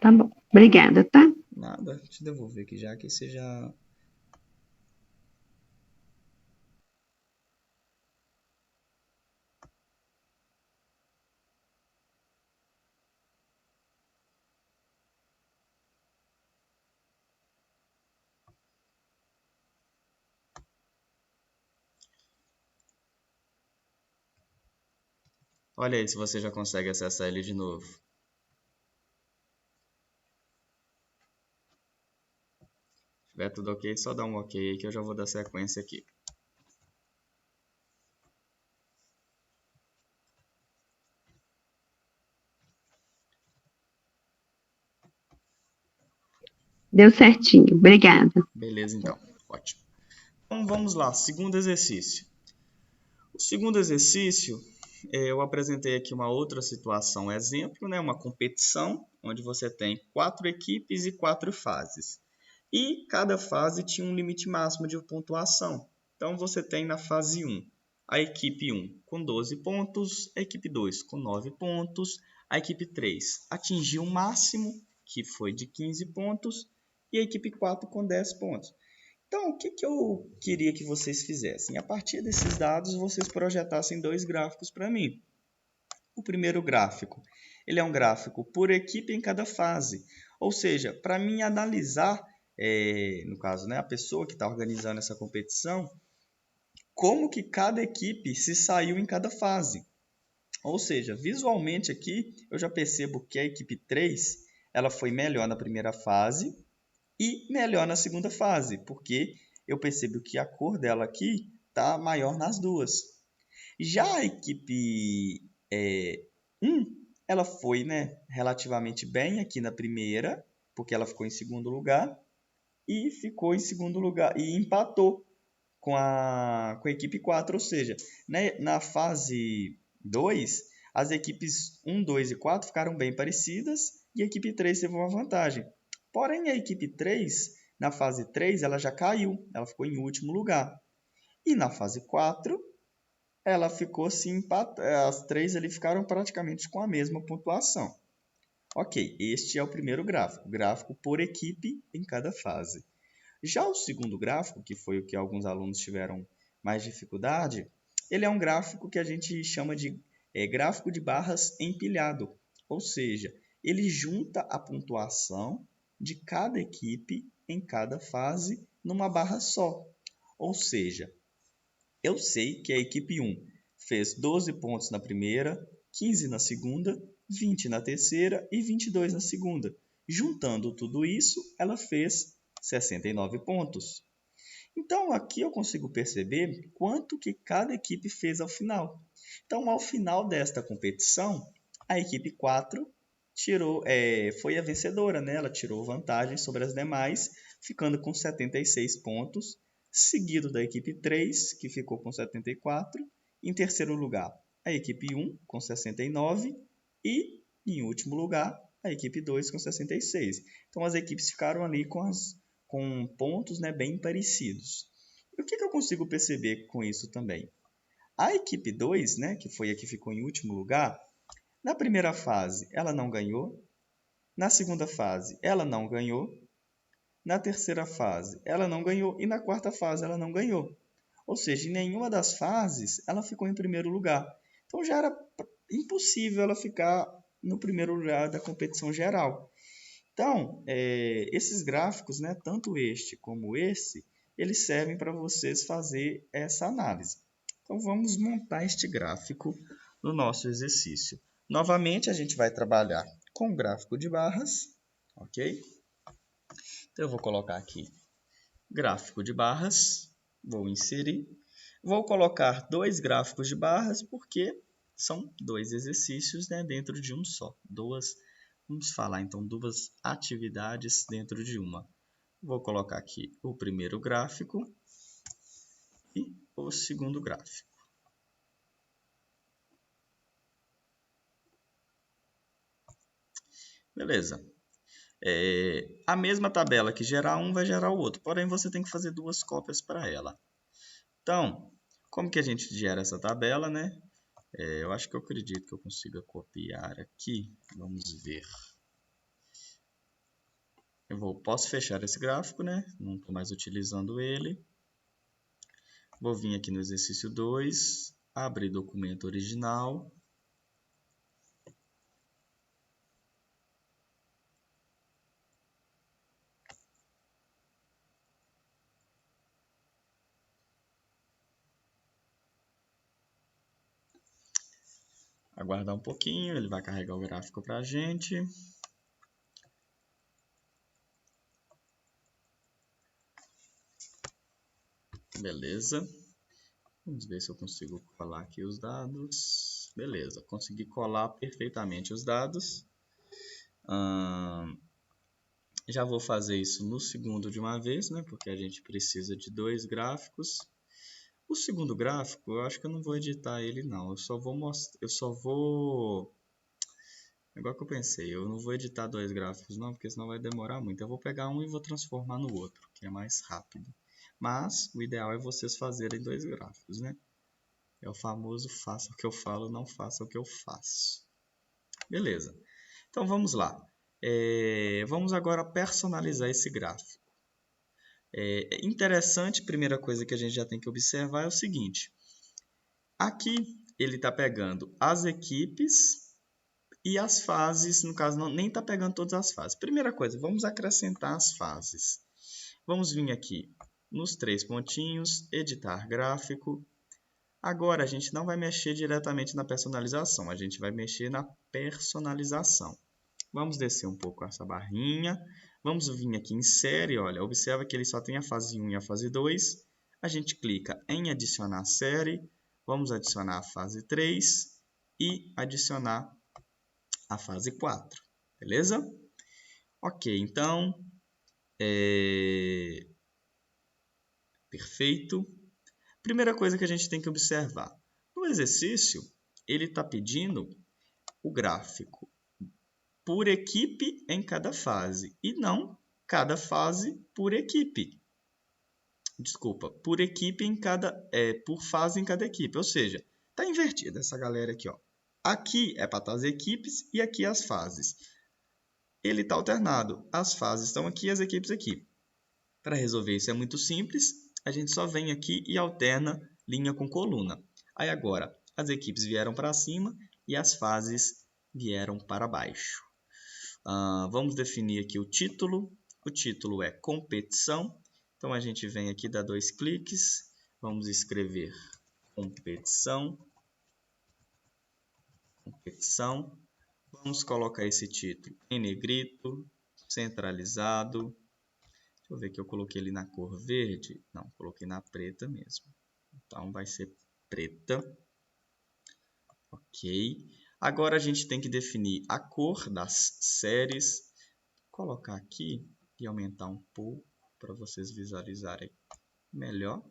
Tá bom. Obrigada, tá? Nada, te devolver aqui já que você já. Olha aí se você já consegue acessar ele de novo. Se tiver tudo ok, só dá um ok aí que eu já vou dar sequência aqui. Deu certinho. Obrigada. Beleza, então. Ótimo. Então vamos lá, segundo exercício. O segundo exercício, eu apresentei aqui uma outra situação, exemplo, né? Uma competição onde você tem 4 equipes e 4 fases. E cada fase tinha um limite máximo de pontuação. Então você tem na fase 1 a equipe 1 com 12 pontos, a equipe 2 com 9 pontos, a equipe 3 atingiu o máximo, que foi de 15 pontos, e a equipe 4 com 10 pontos. Então, o que eu queria que vocês fizessem? A partir desses dados, vocês projetassem 2 gráficos para mim. O primeiro gráfico, ele é um gráfico por equipe em cada fase. Ou seja, para mim analisar, no caso, né, a pessoa que está organizando essa competição, como que cada equipe se saiu em cada fase. Ou seja, visualmente aqui, eu já percebo que a equipe 3 ela foi melhor na primeira fase e melhor na segunda fase, porque eu percebo que a cor dela aqui está maior nas duas. Já a equipe 1, ela foi, né, relativamente bem aqui na primeira, porque ela ficou em segundo lugar, e ficou em segundo lugar, e empatou com a equipe 4, ou seja, né, na fase 2, as equipes 1, 2 e 4 ficaram bem parecidas, e a equipe 3 teve uma vantagem. Porém, a equipe 3, na fase 3, ela já caiu, ela ficou em último lugar. E na fase 4, ela ficou assim, as 3 ali ficaram praticamente com a mesma pontuação. Ok, este é o primeiro gráfico, gráfico por equipe em cada fase. Já o segundo gráfico, que foi o que alguns alunos tiveram mais dificuldade, ele é um gráfico que a gente chama de gráfico de barras empilhado, ou seja, ele junta a pontuação de cada equipe em cada fase numa barra só. Ou seja, eu sei que a equipe 1 fez 12 pontos na primeira, 15 na segunda, 20 na terceira e 22 na segunda. Juntando tudo isso, ela fez 69 pontos. Então, aqui eu consigo perceber quanto que cada equipe fez ao final. Então, ao final desta competição, a equipe 4 foi a vencedora, né? Ela tirou vantagem sobre as demais, ficando com 76 pontos, seguido da equipe 3, que ficou com 74. Em terceiro lugar, a equipe 1, com 69. E, em último lugar, a equipe 2, com 66. Então, as equipes ficaram ali com pontos, né, bem parecidos. E o que eu consigo perceber com isso também? A equipe 2, né, que foi a que ficou em último lugar, na primeira fase ela não ganhou, na segunda fase ela não ganhou, na terceira fase ela não ganhou e na quarta fase ela não ganhou. Ou seja, em nenhuma das fases ela ficou em primeiro lugar. Então já era impossível ela ficar no primeiro lugar da competição geral. Então, esses gráficos, né, tanto este como esse, eles servem para vocês fazer essa análise. Então, vamos montar este gráfico no nosso exercício. Novamente, a gente vai trabalhar com o gráfico de barras, ok? Então, eu vou colocar aqui gráfico de barras, vou inserir. Vou colocar 2 gráficos de barras, porque são 2 exercícios, né, dentro de um só. Vamos falar, então, 2 atividades dentro de uma. Vou colocar aqui o primeiro gráfico e o segundo gráfico. Beleza. A mesma tabela que gerar um vai gerar o outro, porém você tem que fazer 2 cópias para ela. Então, como que a gente gera essa tabela, né? Eu acredito que eu consiga copiar aqui. Vamos ver. Posso fechar esse gráfico, né? Não estou mais utilizando ele. Vou vir aqui no exercício 2, abrir documento original. Aguardar um pouquinho, ele vai carregar o gráfico para a gente. Beleza. Vamos ver se eu consigo colar aqui os dados. Beleza, consegui colar perfeitamente os dados. Já vou fazer isso no segundo de uma vez, né? Porque a gente precisa de 2 gráficos. O segundo gráfico, eu acho que eu não vou editar ele não. Eu só vou mostrar, Igual que eu pensei, eu não vou editar 2 gráficos não, porque senão vai demorar muito. Eu vou pegar um e vou transformar no outro, que é mais rápido. Mas o ideal é vocês fazerem 2 gráficos, né? É o famoso faça o que eu falo, não faça o que eu faço. Beleza. Então vamos lá. Vamos agora personalizar esse gráfico. Interessante, primeira coisa que a gente já tem que observar é o seguinte. Aqui ele está pegando as equipes e as fases, no caso nem está pegando todas as fases. Primeira coisa, vamos acrescentar as fases. Vamos vir aqui nos 3 pontinhos, editar gráfico. Agora a gente não vai mexer diretamente na personalização, a gente vai mexer na personalização. Vamos descer um pouco essa barrinha. Vamos vir aqui em série, olha, observa que ele só tem a fase 1 e a fase 2. A gente clica em adicionar série. Vamos adicionar a fase 3 e adicionar a fase 4. Beleza? Ok, então, perfeito. Primeira coisa que a gente tem que observar. No exercício, ele está pedindo o gráfico por equipe em cada fase e não cada fase por equipe. Desculpa, por equipe por fase em cada equipe. Ou seja, está invertida essa galera aqui, ó. Aqui é para estar as equipes e aqui as fases. Ele está alternado. As fases estão aqui e as equipes aqui. Para resolver isso é muito simples. A gente só vem aqui e alterna linha com coluna. Aí agora, as equipes vieram para cima e as fases vieram para baixo. Vamos definir aqui o título. O título é competição. Então, a gente vem aqui, dá 2 cliques. Vamos escrever competição. Competição. Vamos colocar esse título em negrito, centralizado. Deixa eu ver que eu coloquei ele na cor verde. Não, coloquei na preta mesmo. Então, vai ser preta. Ok. Agora, a gente tem que definir a cor das séries. Vou colocar aqui e aumentar um pouco para vocês visualizarem melhor.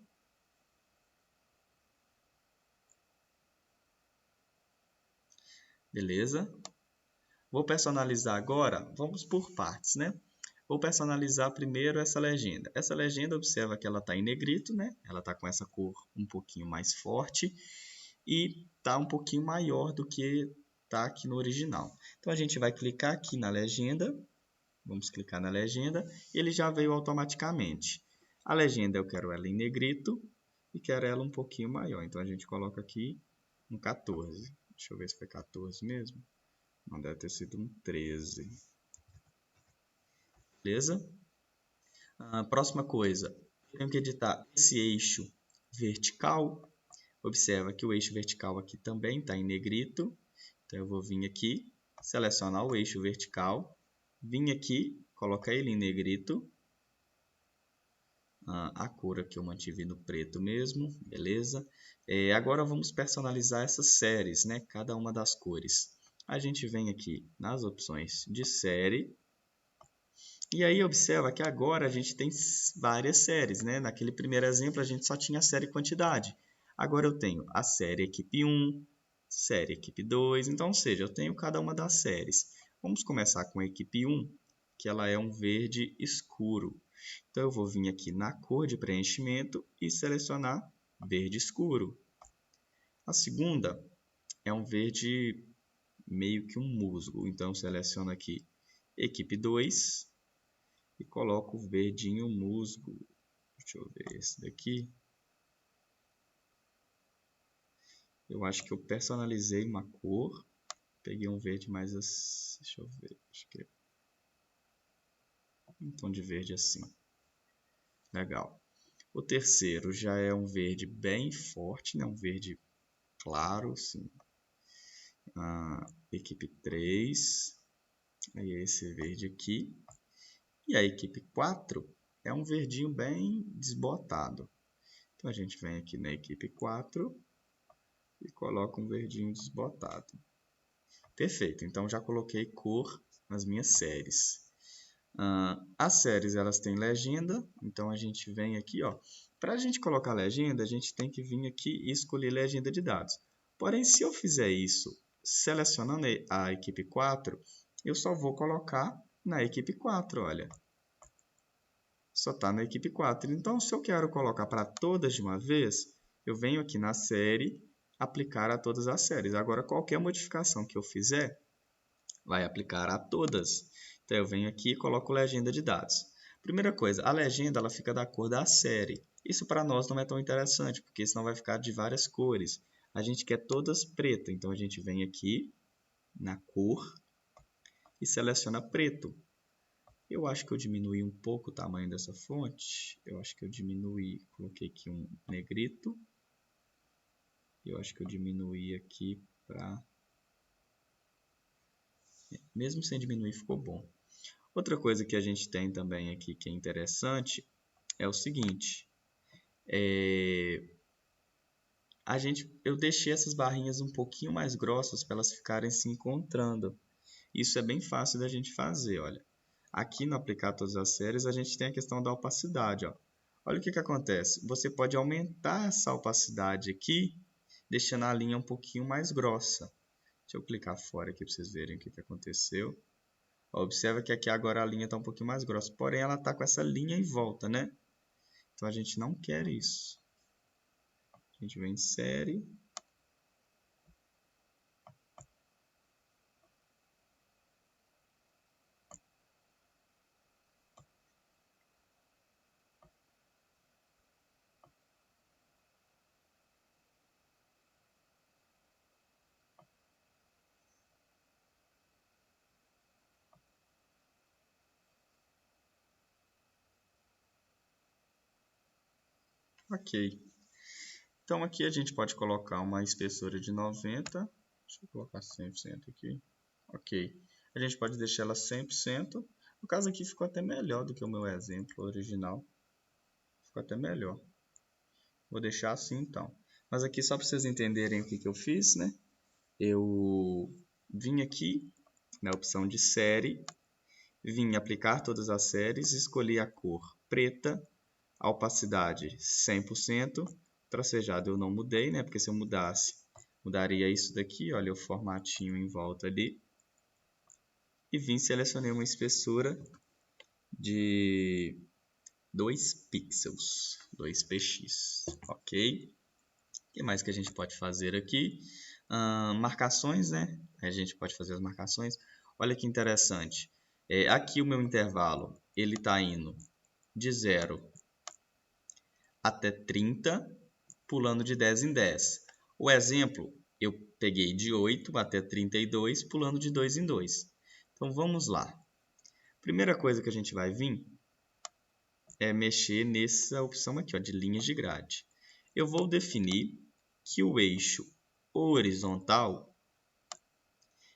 Beleza? Vou personalizar agora. Vamos por partes, né? Vou personalizar primeiro essa legenda. Essa legenda, observa que ela está em negrito, né? Ela está com essa cor um pouquinho mais forte e está um pouquinho maior do que está aqui no original. Então, a gente vai clicar aqui na legenda. Vamos clicar na legenda e ele já veio automaticamente. A legenda eu quero ela em negrito e quero ela um pouquinho maior. Então, a gente coloca aqui um 14. Deixa eu ver se foi 14 mesmo. Não, deve ter sido um 13. Beleza? Próxima coisa, eu tenho que editar esse eixo vertical. Observa que o eixo vertical aqui também está em negrito. Então, eu vou vir aqui, selecionar o eixo vertical, vir aqui, colocar ele em negrito. A cor aqui eu mantive no preto mesmo, beleza? Agora vamos personalizar essas séries, né? Cada uma das cores. A gente vem aqui nas opções de série. E aí, observa que agora a gente tem várias séries, né? Naquele primeiro exemplo, a gente só tinha a série quantidade. Agora eu tenho a série equipe 1, série equipe 2. Então, ou seja, eu tenho cada uma das séries. Vamos começar com a equipe 1, que ela é um verde escuro. Então, eu vou vir aqui na cor de preenchimento e selecionar verde escuro. A segunda é um verde meio que um musgo. Então, eu seleciono aqui equipe 2. E coloco o verdinho musgo. Deixa eu ver esse daqui. Eu acho que eu personalizei uma cor. Peguei um verde mais assim. Deixa eu ver. Acho que é um tom de verde assim. Legal. O terceiro já é um verde bem forte, né? Um verde claro, assim. Equipe 3. Aí é esse verde aqui. E a equipe 4 é um verdinho bem desbotado. Então, a gente vem aqui na equipe 4 e coloca um verdinho desbotado. Perfeito, então já coloquei cor nas minhas séries. As séries elas têm legenda, então a gente vem aqui, para a gente colocar legenda, a gente tem que vir aqui e escolher legenda de dados. Porém, se eu fizer isso selecionando a equipe 4, eu só vou colocar na equipe 4, olha. Só está na equipe 4. Então, se eu quero colocar para todas de uma vez, eu venho aqui na série, aplicar a todas as séries. Agora, qualquer modificação que eu fizer, vai aplicar a todas. Então, eu venho aqui e coloco legenda de dados. Primeira coisa, a legenda ela fica da cor da série. Isso para nós não é tão interessante, porque senão vai ficar de várias cores. A gente quer todas pretas, então a gente vem aqui na cor e seleciona preto. Eu acho que eu diminuí um pouco o tamanho dessa fonte. Eu acho que eu diminuí, coloquei aqui um negrito. Eu acho que eu diminuí aqui para... Mesmo sem diminuir, ficou bom. Outra coisa que a gente tem também aqui que é interessante é o seguinte. Eu deixei essas barrinhas um pouquinho mais grossas para elas ficarem se encontrando. Isso é bem fácil da gente fazer, olha. Aqui no aplicar todas as séries, a gente tem a questão da opacidade, ó. Olha o que acontece. Você pode aumentar essa opacidade aqui, deixando a linha um pouquinho mais grossa. Deixa eu clicar fora aqui para vocês verem o que aconteceu. Observa que aqui agora a linha está um pouquinho mais grossa, porém ela está com essa linha em volta, né? Então a gente não quer isso. A gente vem em série. Ok. Então aqui a gente pode colocar uma espessura de 90. Deixa eu colocar 100% aqui. Ok. A gente pode deixar ela 100%. No caso aqui ficou até melhor do que o meu exemplo original. Ficou até melhor. Vou deixar assim então. Mas aqui só para vocês entenderem o que eu fiz, né? Eu vim aqui na opção de série, vim aplicar todas as séries, escolhi a cor preta, a opacidade 100%, tracejado eu não mudei, né? Porque se eu mudasse, mudaria isso daqui, olha o formatinho em volta ali. E vim selecionei uma espessura de 2 pixels, 2px, ok? O que mais que a gente pode fazer aqui? Marcações, né? A gente pode fazer as marcações. Olha que interessante. Aqui o meu intervalo, ele está indo de 0 até 30, pulando de 10 em 10. O exemplo, eu peguei de 8 até 32, pulando de 2 em 2. Então, vamos lá. Primeira coisa que a gente vai vir é mexer nessa opção aqui, ó, de linhas de grade. Eu vou definir que o eixo horizontal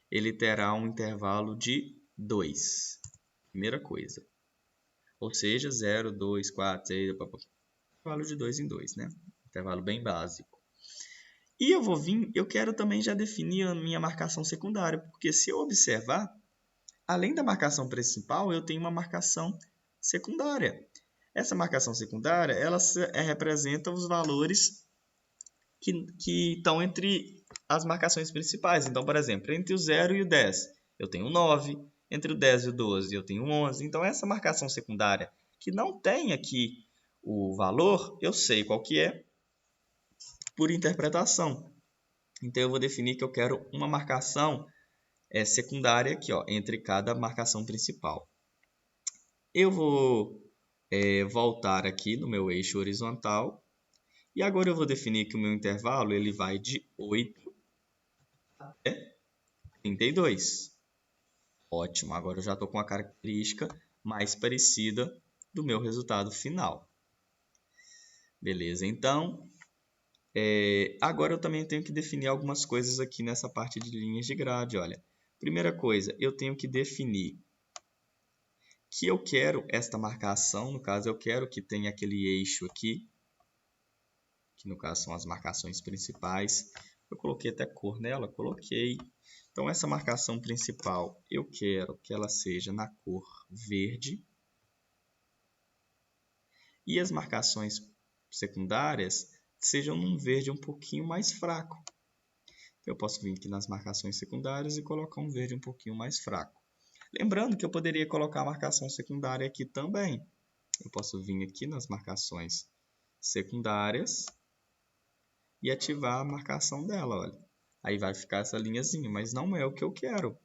ele terá um intervalo de 2. Primeira coisa. Ou seja, 0, 2, 4, 6, intervalo de 2 em 2, né? Intervalo bem básico. E eu quero também já definir a minha marcação secundária, porque se eu observar, além da marcação principal, eu tenho uma marcação secundária. Essa marcação secundária, ela representa os valores que estão entre as marcações principais. Então, por exemplo, entre o 0 e o 10, eu tenho 9. Entre o 10 e o 12, eu tenho 11. Então, essa marcação secundária, que não tem aqui o valor, eu sei qual que é por interpretação. Então, eu vou definir que eu quero uma marcação secundária aqui, ó, entre cada marcação principal. Eu vou voltar aqui no meu eixo horizontal. E agora eu vou definir que o meu intervalo ele vai de 8 até 32. Ótimo, agora eu já estou com a característica mais parecida do meu resultado final. Beleza, então, agora eu também tenho que definir algumas coisas aqui nessa parte de linhas de grade. Olha, primeira coisa, eu tenho que definir que eu quero esta marcação, no caso eu quero que tenha aquele eixo aqui, que no caso são as marcações principais. Eu coloquei até cor nela, coloquei. Então, essa marcação principal, eu quero que ela seja na cor verde. E as marcações secundárias sejam num verde um pouquinho mais fraco. Então, eu posso vir aqui nas marcações secundárias e colocar um verde um pouquinho mais fraco. Lembrando que eu poderia colocar a marcação secundária aqui também. Eu posso vir aqui nas marcações secundárias e ativar a marcação dela, olha. Aí vai ficar essa linhazinha, mas não é o que eu quero.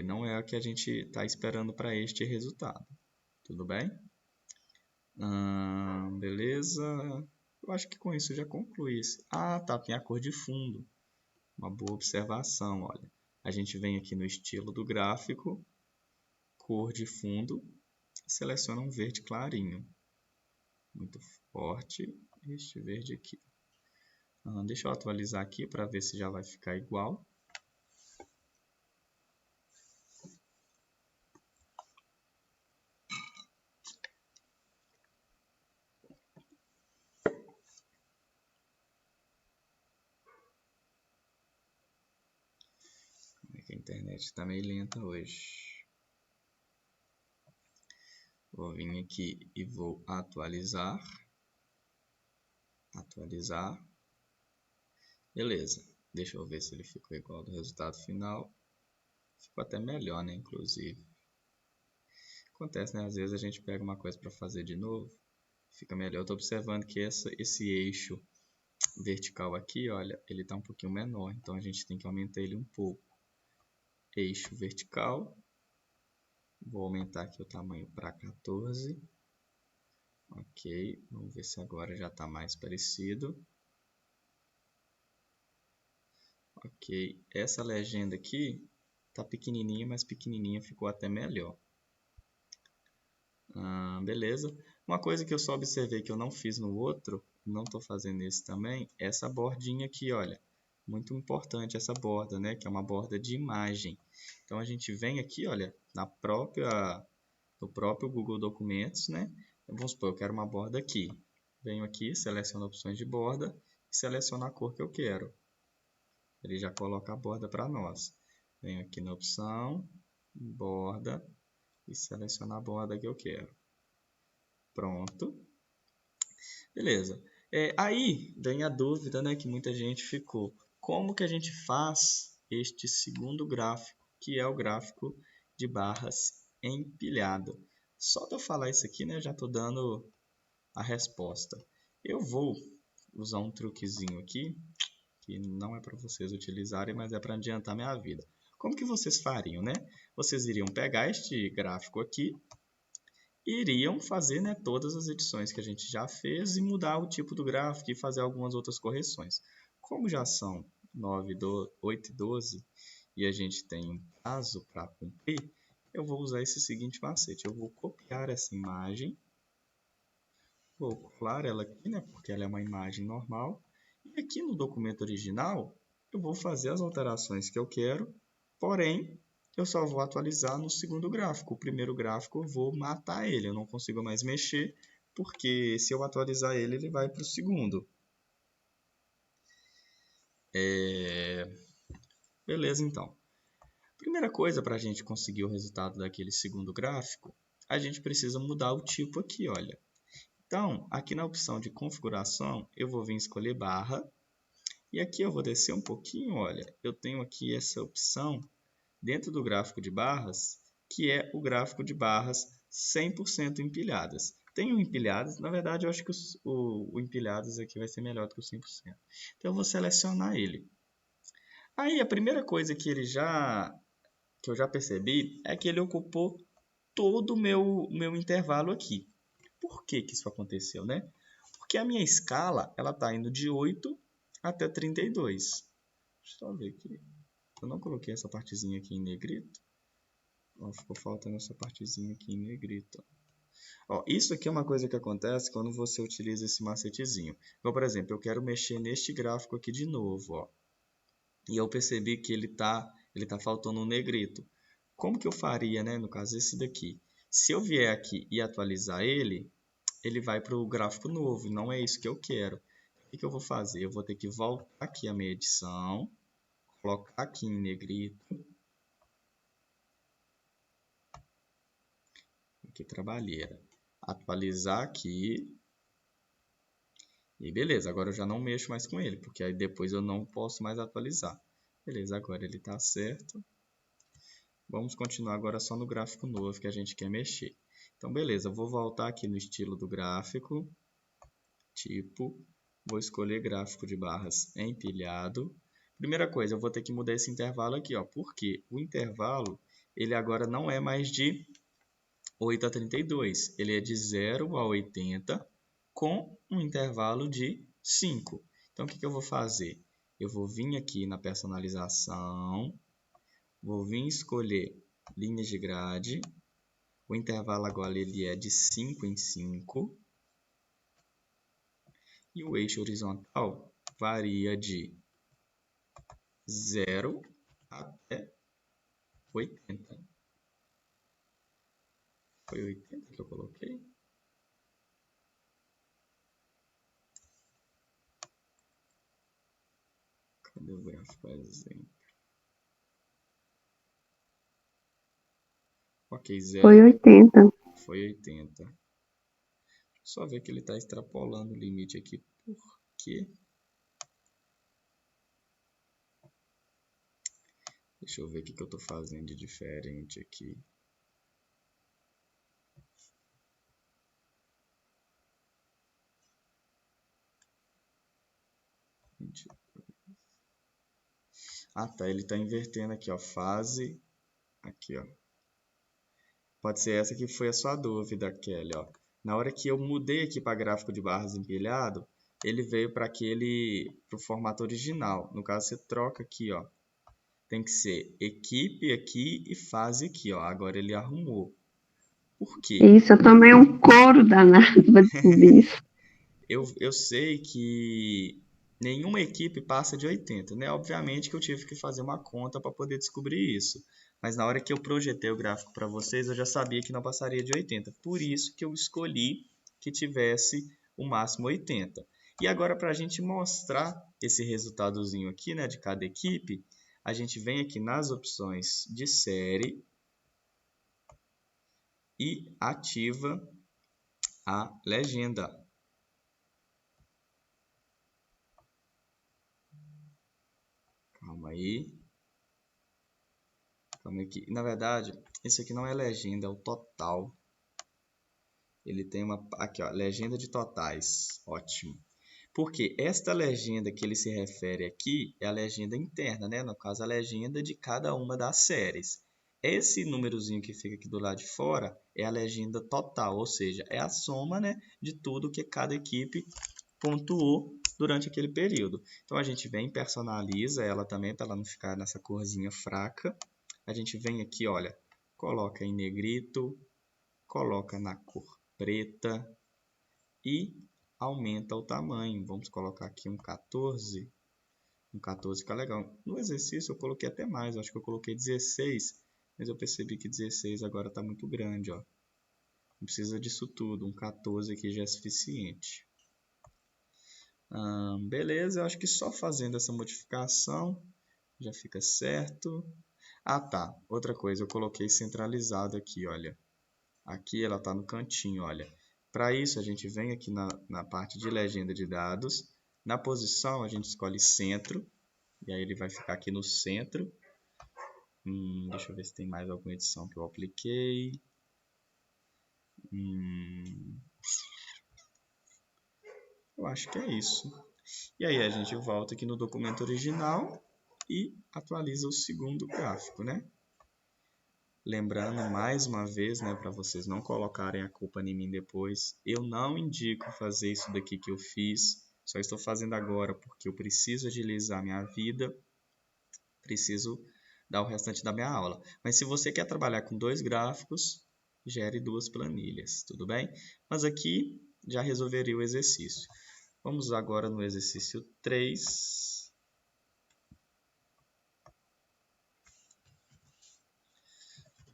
Não é o que a gente está esperando para este resultado. Tudo bem? Beleza. Eu acho que com isso já conclui isso. Ah, tá, tem a cor de fundo. Uma boa observação, olha. A gente vem aqui no estilo do gráfico, cor de fundo, e seleciona um verde clarinho. Muito forte, este verde aqui. Deixa eu atualizar aqui para ver se já vai ficar igual. A internet está meio lenta hoje. Vou vir aqui e vou atualizar. Atualizar. Beleza. Deixa eu ver se ele ficou igual do resultado final. Ficou até melhor, né? Inclusive. Acontece, né? Às vezes a gente pega uma coisa para fazer de novo. Fica melhor. Eu estou observando que esse eixo vertical aqui, olha, ele está um pouquinho menor. Então a gente tem que aumentar ele um pouco. Eixo vertical. Vou aumentar aqui o tamanho para 14. Ok. Vamos ver se agora já está mais parecido. Ok, essa legenda aqui tá pequenininha, mas pequenininha ficou até melhor. Beleza. Uma coisa que eu só observei que eu não fiz no outro, não estou fazendo nesse também, é essa bordinha aqui, olha. Muito importante essa borda, né? Que é uma borda de imagem. Então, a gente vem aqui, olha, no próprio Google Documentos, né? Vamos supor, eu quero uma borda aqui. Venho aqui, seleciono opções de borda e seleciono a cor que eu quero. Ele já coloca a borda para nós. Venho aqui na opção, borda, e seleciono a borda que eu quero. Pronto. Beleza. Aí vem a dúvida, né, que muita gente ficou. Como que a gente faz este segundo gráfico, que é o gráfico de barras empilhado? Só de eu falar isso aqui, né, já estou dando a resposta. Eu vou usar um truquezinho aqui, que não é para vocês utilizarem, mas é para adiantar minha vida. Como que vocês fariam, né? Vocês iriam pegar este gráfico aqui, iriam fazer, né, todas as edições que a gente já fez e mudar o tipo do gráfico e fazer algumas outras correções. Como já são 8 e 12 e a gente tem um prazo para cumprir, eu vou usar esse seguinte macete. Eu vou copiar essa imagem, vou colar ela aqui, né, porque ela é uma imagem normal. E aqui no documento original, eu vou fazer as alterações que eu quero, porém, eu só vou atualizar no segundo gráfico. O primeiro gráfico eu vou matar ele, eu não consigo mais mexer, porque se eu atualizar ele, ele vai para o segundo. Beleza, então. Primeira coisa para a gente conseguir o resultado daquele segundo gráfico, a gente precisa mudar o tipo aqui, olha. Então, aqui na opção de configuração, eu vou vir escolher barra. E aqui eu vou descer um pouquinho, olha. Eu tenho aqui essa opção dentro do gráfico de barras, que é o gráfico de barras 100% empilhadas. Tem o empilhadas, na verdade eu acho que o empilhadas aqui vai ser melhor do que o 100%. Então eu vou selecionar ele. Aí a primeira coisa que eu já percebi é que ele ocupou todo o meu intervalo aqui. Por que que isso aconteceu, né? Porque a minha escala, ela está indo de 8 até 32. Deixa eu ver aqui. Eu não coloquei essa partezinha aqui em negrito. Ó, ficou faltando essa partezinha aqui em negrito. Ó, isso aqui é uma coisa que acontece quando você utiliza esse macetezinho. Então, por exemplo, eu quero mexer neste gráfico aqui de novo, ó. E eu percebi que ele tá faltando um negrito. Como que eu faria, né? No caso, esse daqui. Se eu vier aqui e atualizar ele, ele vai para o gráfico novo. Não é isso que eu quero. O que eu vou fazer? Eu vou ter que voltar aqui a minha edição, colocar aqui em negrito. Aqui, trabalheira. Atualizar aqui. E beleza, agora eu já não mexo mais com ele, porque aí depois eu não posso mais atualizar. Beleza, agora ele está certo. Vamos continuar agora só no gráfico novo que a gente quer mexer. Então, beleza, eu vou voltar aqui no estilo do gráfico. Tipo, vou escolher gráfico de barras empilhado. Primeira coisa, eu vou ter que mudar esse intervalo aqui, ó, porque o intervalo, ele agora não é mais de 8 a 32, ele é de 0 a 80, com um intervalo de 5. Então, o que eu vou fazer? Eu vou vir aqui na personalização, vou vir escolher linhas de grade, o intervalo agora ele é de 5 em 5, e o eixo horizontal varia de 0 até 80. Foi 80 que eu coloquei? Cadê o gráfico exemplo? Ok, 0. Foi 80. Foi 80. Só ver que ele está extrapolando o limite aqui. Por quê? Deixa eu ver o que eu estou fazendo de diferente aqui. Ah, tá. Ele está invertendo aqui, ó. Fase. Aqui, ó. Pode ser essa que foi a sua dúvida, Kelly, ó. Na hora que eu mudei aqui para gráfico de barras empilhado, ele veio para o formato original. No caso, você troca aqui, ó. Tem que ser equipe aqui e fase aqui, ó. Agora ele arrumou. Por quê? Isso, eu tomei um couro danado para descobrir isso. Eu sei que nenhuma equipe passa de 80, né? Obviamente que eu tive que fazer uma conta para poder descobrir isso. Mas na hora que eu projetei o gráfico para vocês, eu já sabia que não passaria de 80. Por isso que eu escolhi que tivesse o máximo 80. E agora, para a gente mostrar esse resultadozinho aqui, né, de cada equipe, a gente vem aqui nas opções de série e ativa a legenda. Calma aí. Calma aqui. Na verdade, isso aqui não é legenda, é o total. Ele tem uma... Aqui, ó, legenda de totais. Ótimo. Porque esta legenda que ele se refere aqui é a legenda interna, né? No caso, a legenda de cada uma das séries. Esse númerozinho que fica aqui do lado de fora é a legenda total, ou seja, é a soma, né, de tudo que cada equipe pontuou durante aquele período. Então, a gente vem e personaliza ela também, para ela não ficar nessa corzinha fraca. A gente vem aqui, olha, coloca em negrito, coloca na cor preta e aumenta o tamanho. Vamos colocar aqui um 14. Um 14 fica legal. No exercício eu coloquei até mais, acho que eu coloquei 16, mas eu percebi que 16 agora está muito grande, ó. Não precisa disso tudo, um 14 aqui já é suficiente. Beleza, eu acho que só fazendo essa modificação já fica certo. Ah, tá. Outra coisa, eu coloquei centralizado aqui, olha. Aqui ela está no cantinho, olha. Para isso, a gente vem aqui na parte de legenda de dados. Na posição, a gente escolhe centro. E aí ele vai ficar aqui no centro. Deixa eu ver se tem mais alguma edição que eu apliquei. Eu acho que é isso. E aí a gente volta aqui no documento original e atualiza o segundo gráfico, né? Lembrando mais uma vez, né, para vocês não colocarem a culpa em mim depois, eu não indico fazer isso daqui que eu fiz, só estou fazendo agora porque eu preciso agilizar minha vida, preciso dar o restante da minha aula. Mas se você quer trabalhar com 2 gráficos, gere 2 planilhas, tudo bem? Mas aqui já resolveria o exercício. Vamos agora no exercício 3.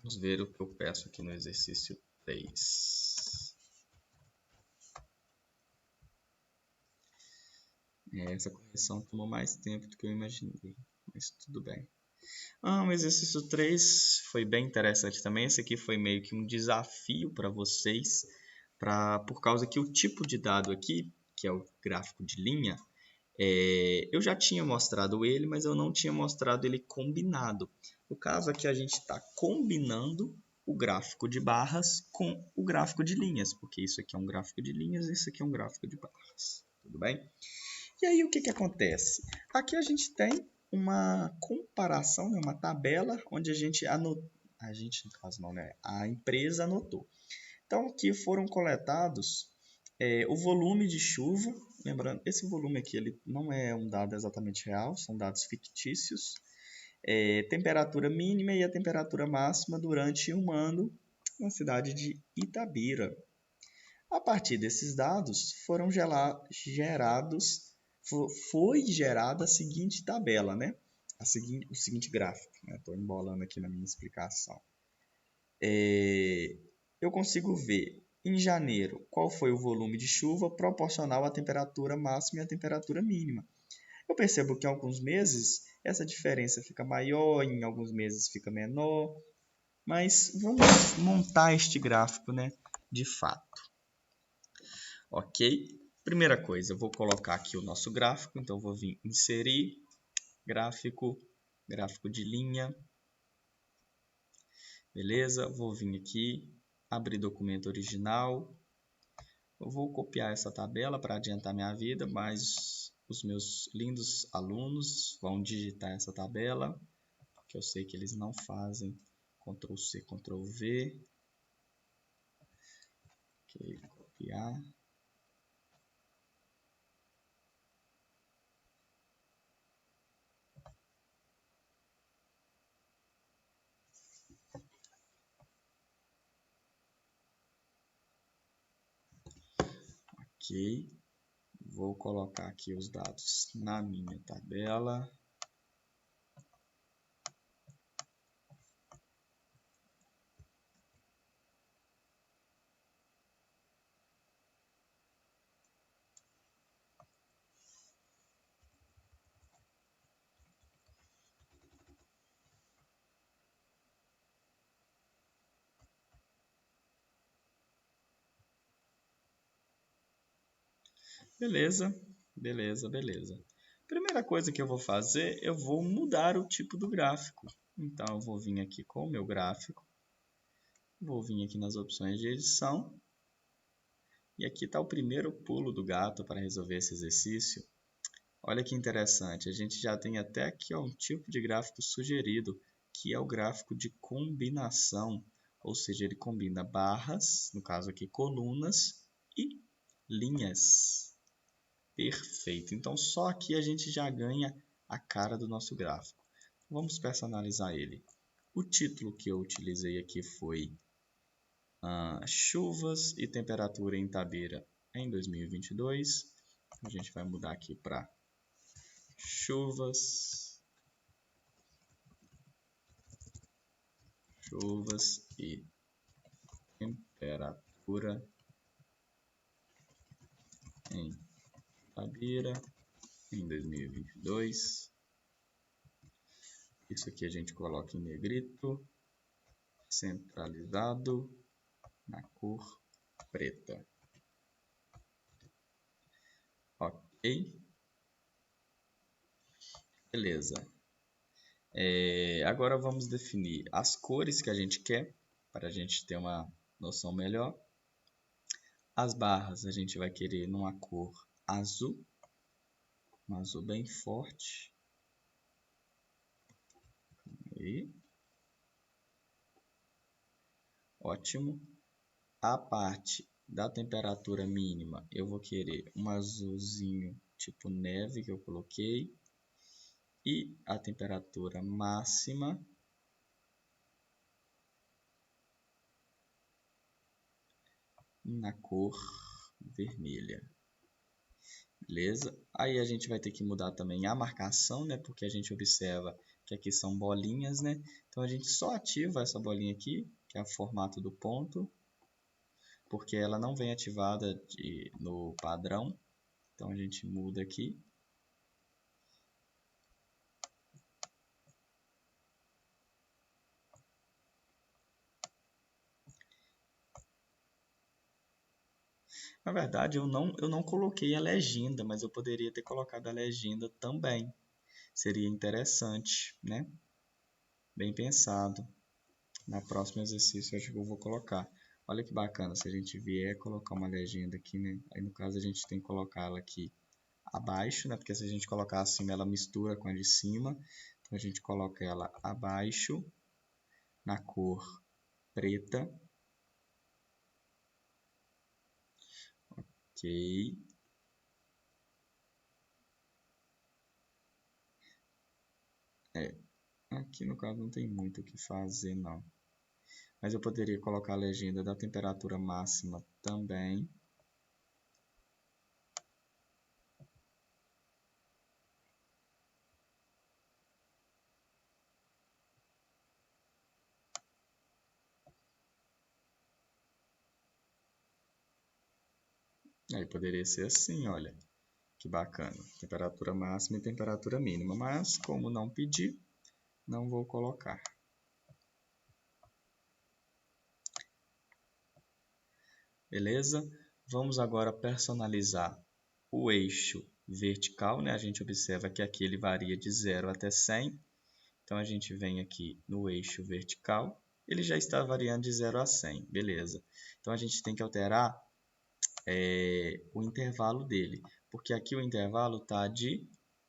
Vamos ver o que eu peço aqui no exercício 3. Essa correção tomou mais tempo do que eu imaginei, mas tudo bem. O exercício 3 foi bem interessante também. Esse aqui foi meio que um desafio para vocês, por causa que o tipo de dado aqui, que é o gráfico de linha, eu já tinha mostrado ele, mas eu não tinha mostrado ele combinado. No caso aqui a gente está combinando o gráfico de barras com o gráfico de linhas, porque isso aqui é um gráfico de linhas e isso aqui é um gráfico de barras. Tudo bem? E aí o que acontece? Aqui a gente tem uma comparação, né, uma tabela onde a gente anotou, no caso não, né, a empresa anotou. Então aqui foram coletados o volume de chuva. Lembrando, esse volume aqui ele não é um dado exatamente real, são dados fictícios. Temperatura mínima e a temperatura máxima durante um ano na cidade de Itabira. A partir desses dados foi gerada a seguinte tabela, né? O seguinte gráfico. Estou embolando aqui na minha explicação. Eu consigo ver em janeiro qual foi o volume de chuva proporcional à temperatura máxima e à temperatura mínima. Eu percebo que em alguns meses essa diferença fica maior, em alguns meses fica menor, mas vamos montar este gráfico, né, de fato. Ok? Primeira coisa, eu vou colocar aqui o nosso gráfico, então eu vou vir inserir, gráfico de linha, beleza? Vou vir aqui, abrir documento original, eu vou copiar essa tabela para adiantar minha vida, mas os meus lindos alunos vão digitar essa tabela, porque eu sei que eles não fazem Ctrl C, Ctrl V. Ok, copiar. Ok, Vou colocar aqui os dados na minha tabela. Beleza, beleza, beleza. Primeira coisa que eu vou fazer, eu vou mudar o tipo do gráfico. Então, eu vou vir aqui com o meu gráfico. Vou vir aqui nas opções de edição. E aqui está o primeiro pulo do gato para resolver esse exercício. Olha que interessante, a gente já tem até aqui um tipo de gráfico sugerido, que é o gráfico de combinação. Ou seja, ele combina barras, no caso aqui colunas, e linhas. Perfeito. Então, só aqui a gente já ganha a cara do nosso gráfico. Vamos personalizar ele. O título que eu utilizei aqui foi Chuvas e Temperatura em Itabira em 2022. A gente vai mudar aqui para Chuvas e Temperatura em Itabira em 2022. Isso aqui a gente coloca em negrito, centralizado, na cor preta. Ok. Beleza. Agora vamos definir as cores que a gente quer, para a gente ter uma noção melhor. As barras a gente vai querer numa cor azul, um azul bem forte. E ótimo. A parte da temperatura mínima eu vou querer um azulzinho tipo neve que eu coloquei. E a temperatura máxima na cor vermelha. Beleza? Aí a gente vai ter que mudar também a marcação, né? Porque a gente observa que aqui são bolinhas, né? Então a gente só ativa essa bolinha aqui, que é o formato do ponto, porque ela não vem ativada no padrão. Então a gente muda aqui. Na verdade, eu não coloquei a legenda, mas eu poderia ter colocado a legenda também. Seria interessante, né? Bem pensado. Na próximo exercício, acho que eu vou colocar. Olha que bacana, se a gente vier colocar uma legenda aqui, né? Aí, no caso, a gente tem que colocar ela aqui abaixo, né? Porque se a gente colocar acima, ela mistura com a de cima. Então, a gente coloca ela abaixo, na cor preta. Ok. Aqui no caso não tem muito o que fazer, não. Mas eu poderia colocar a legenda da temperatura máxima também. Aí poderia ser assim, olha. Que bacana. Temperatura máxima e temperatura mínima. Mas, como não pedi, não vou colocar. Beleza? Vamos agora personalizar o eixo vertical, né? A gente observa que aqui ele varia de 0 até 100. Então, a gente vem aqui no eixo vertical. Ele já está variando de 0 a 100. Beleza. Então, a gente tem que alterar o intervalo dele. Porque aqui o intervalo está de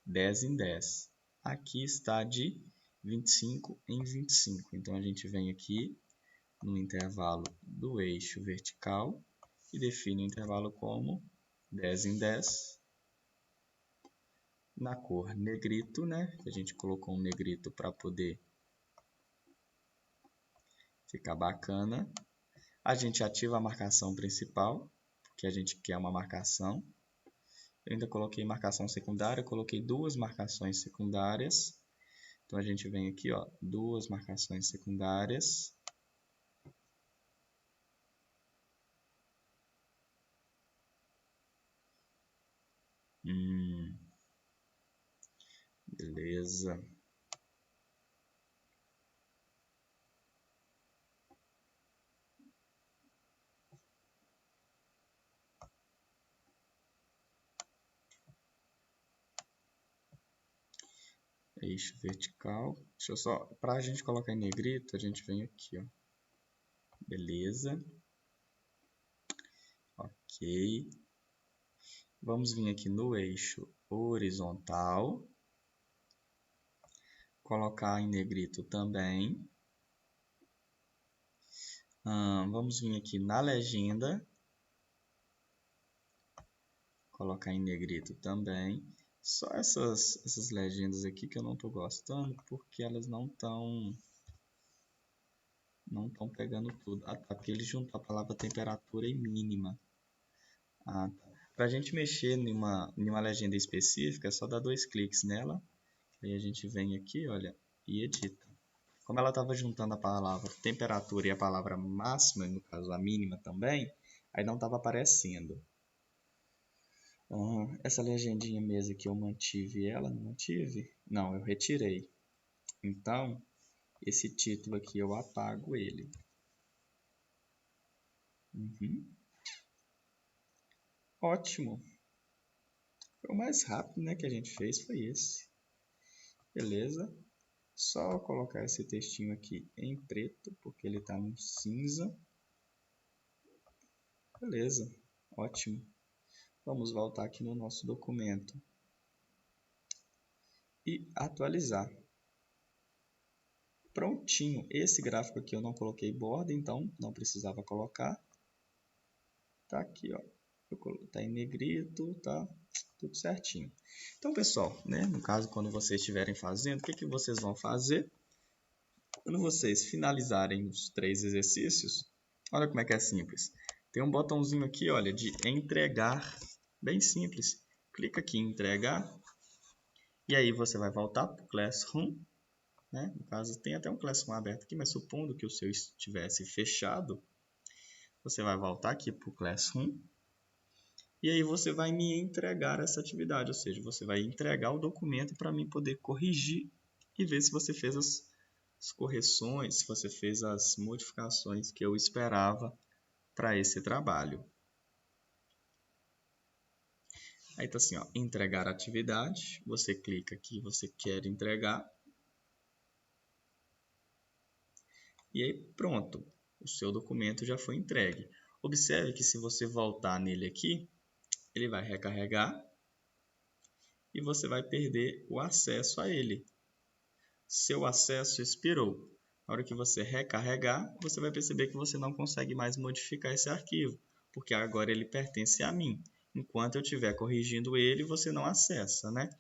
10 em 10. Aqui está de 25 em 25. Então, a gente vem aqui no intervalo do eixo vertical e define o intervalo como 10 em 10. Na cor negrito, né? A gente colocou um negrito para poder ficar bacana. A gente ativa a marcação principal, porque a gente quer uma marcação. Eu ainda coloquei marcação secundária, coloquei 2 marcações secundárias. Então, a gente vem aqui, ó, 2 marcações secundárias. Beleza. Eixo vertical. Deixa eu só, para a gente colocar em negrito, a gente vem aqui, ó. Beleza. Ok. Vamos vir aqui no eixo horizontal. Colocar em negrito também. Vamos vir aqui na legenda. Colocar em negrito também. Só essas legendas aqui que eu não estou gostando, porque elas não estão pegando tudo. Ah, tá, porque ele juntou a palavra temperatura e mínima. Ah, tá. Para a gente mexer em uma legenda específica, é só dar 2 cliques nela. Aí a gente vem aqui, olha, e edita. Como ela estava juntando a palavra temperatura e a palavra máxima, no caso a mínima também, aí não estava aparecendo. Essa legendinha mesmo que eu mantive ela, não mantive? Não, eu retirei. Então, esse título aqui eu apago ele. Ótimo. Foi o mais rápido, né, que a gente fez, foi esse. Beleza. Só colocar esse textinho aqui em preto, porque ele está no cinza. Beleza. Ótimo. Vamos voltar aqui no nosso documento e atualizar. Prontinho. Esse gráfico aqui eu não coloquei borda, então não precisava colocar. Tá aqui, ó. Tá em negrito, tá tudo certinho. Então, pessoal, né, no caso, quando vocês estiverem fazendo, o que vocês vão fazer? Quando vocês finalizarem os 3 exercícios, olha como é que é simples. Tem um botãozinho aqui, olha, de entregar. Bem simples. Clica aqui em entregar. E aí você vai voltar para o Classroom. Né? No caso, tem até um Classroom aberto aqui, mas supondo que o seu estivesse fechado, você vai voltar aqui para o Classroom. E aí você vai me entregar essa atividade, ou seja, você vai entregar o documento para mim poder corrigir e ver se você fez as correções, se você fez as modificações que eu esperava para esse trabalho. Aí tá assim, ó, entregar atividade, você clica aqui, você quer entregar. E aí pronto, o seu documento já foi entregue. Observe que se você voltar nele aqui, ele vai recarregar e você vai perder o acesso a ele. Seu acesso expirou. Na hora que você recarregar, você vai perceber que você não consegue mais modificar esse arquivo, porque agora ele pertence a mim. Enquanto eu estiver corrigindo ele, você não acessa, né?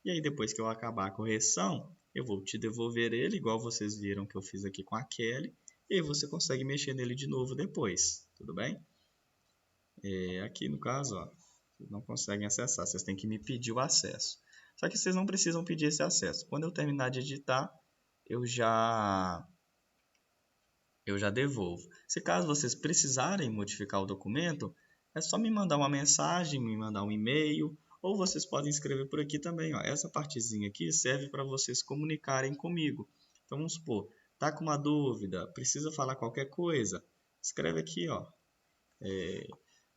E aí depois que eu acabar a correção, eu vou te devolver ele, igual vocês viram que eu fiz aqui com a Kelly, e aí você consegue mexer nele de novo depois, tudo bem? Aqui no caso, ó, vocês não conseguem acessar, vocês têm que me pedir o acesso. Só que vocês não precisam pedir esse acesso. Quando eu terminar de editar, eu já devolvo. Se caso vocês precisarem modificar o documento, é só me mandar uma mensagem, me mandar um e-mail, ou vocês podem escrever por aqui também. Ó. Essa partezinha aqui serve para vocês comunicarem comigo. Então vamos supor, tá com uma dúvida, precisa falar qualquer coisa, escreve aqui, ó.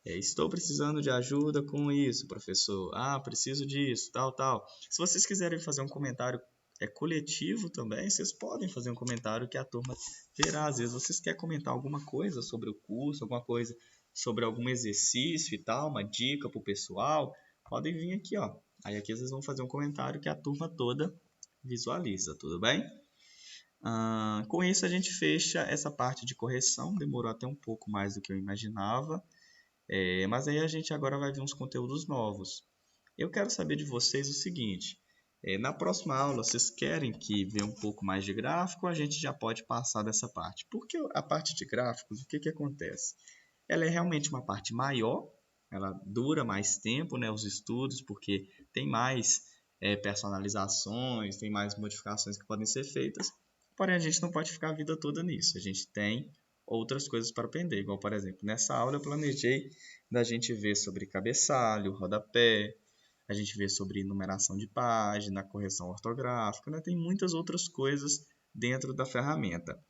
Estou precisando de ajuda com isso, professor. Preciso disso, tal. Se vocês quiserem fazer um comentário coletivo também, vocês podem fazer um comentário que a turma verá. Às vezes vocês querem comentar alguma coisa sobre o curso, alguma coisa sobre algum exercício e tal, uma dica para o pessoal, podem vir aqui, ó. Aí aqui vocês vão fazer um comentário que a turma toda visualiza, tudo bem? Com isso a gente fecha essa parte de correção, demorou até um pouco mais do que eu imaginava. Mas aí a gente agora vai ver uns conteúdos novos. Eu quero saber de vocês o seguinte, na próxima aula vocês querem que veja um pouco mais de gráfico, a gente já pode passar dessa parte. Porque a parte de gráficos, o que acontece? Ela é realmente uma parte maior, ela dura mais tempo, né, os estudos, porque tem mais personalizações, tem mais modificações que podem ser feitas, porém a gente não pode ficar a vida toda nisso, a gente tem outras coisas para aprender, igual, por exemplo, nessa aula eu planejei da gente ver sobre cabeçalho, rodapé, a gente vê sobre numeração de página, correção ortográfica, né? Tem muitas outras coisas dentro da ferramenta.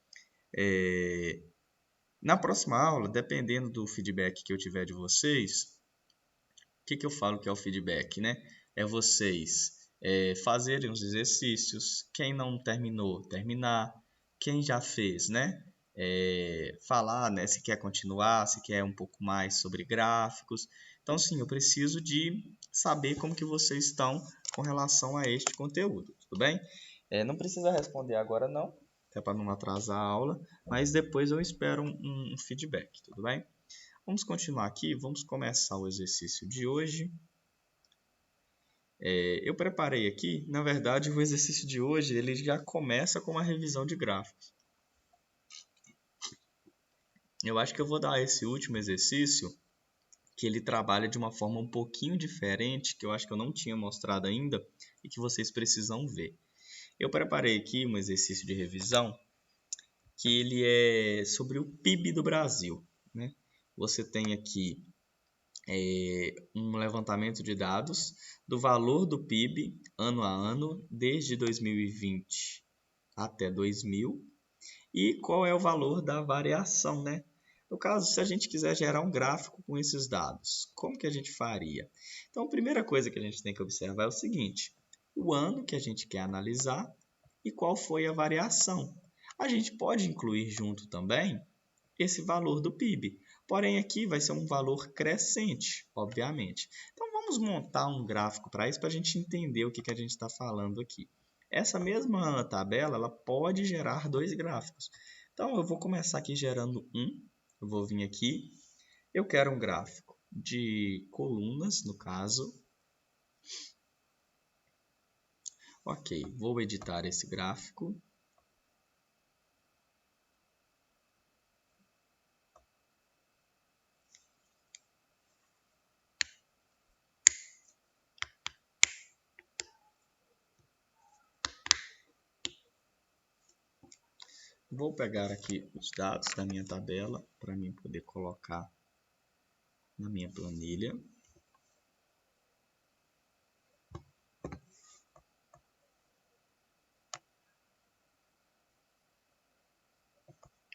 Na próxima aula, dependendo do feedback que eu tiver de vocês, o que eu falo que é o feedback, né? É vocês fazerem os exercícios, quem não terminou, terminar, quem já fez, né? Falar, né, se quer continuar, se quer um pouco mais sobre gráficos. Então, sim, eu preciso de saber como que vocês estão com relação a este conteúdo, tudo bem? Não precisa responder agora não, até para não atrasar a aula, mas depois eu espero um feedback, tudo bem? Vamos continuar aqui, vamos começar o exercício de hoje. Eu preparei aqui, na verdade, o exercício de hoje ele já começa com uma revisão de gráficos. Eu acho que eu vou dar esse último exercício, que ele trabalha de uma forma um pouquinho diferente, que eu acho que eu não tinha mostrado ainda e que vocês precisam ver. Eu preparei aqui um exercício de revisão, que ele é sobre o PIB do Brasil, né? Você tem aqui um levantamento de dados do valor do PIB ano a ano, desde 2020 até 2000, e qual é o valor da variação, né? No caso, se a gente quiser gerar um gráfico com esses dados, como que a gente faria? Então, a primeira coisa que a gente tem que observar é o seguinte: o ano que a gente quer analisar e qual foi a variação. A gente pode incluir junto também esse valor do PIB, porém aqui vai ser um valor crescente, obviamente. Então, vamos montar um gráfico para isso, para a gente entender o que a gente está falando aqui. Essa mesma tabela ela pode gerar dois gráficos. Então, eu vou começar aqui gerando um. Eu vou vir aqui. Eu quero um gráfico de colunas, no caso. Ok, vou editar esse gráfico. Vou pegar aqui os dados da minha tabela para mim poder colocar na minha planilha.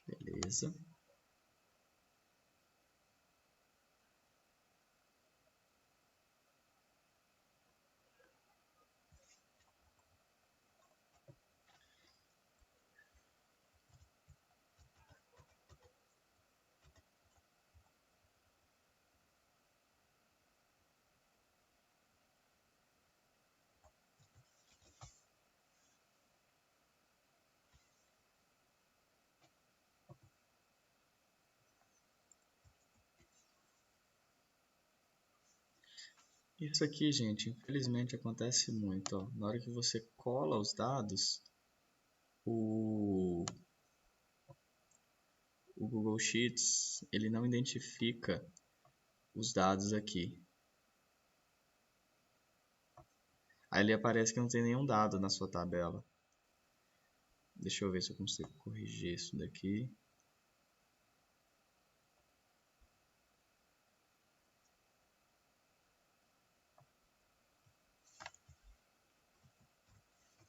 Beleza. Isso aqui, gente, infelizmente acontece muito. Ó. Na hora que você cola os dados, o Google Sheets ele não identifica os dados aqui. Aí ele aparece que não tem nenhum dado na sua tabela. Deixa eu ver se eu consigo corrigir isso daqui.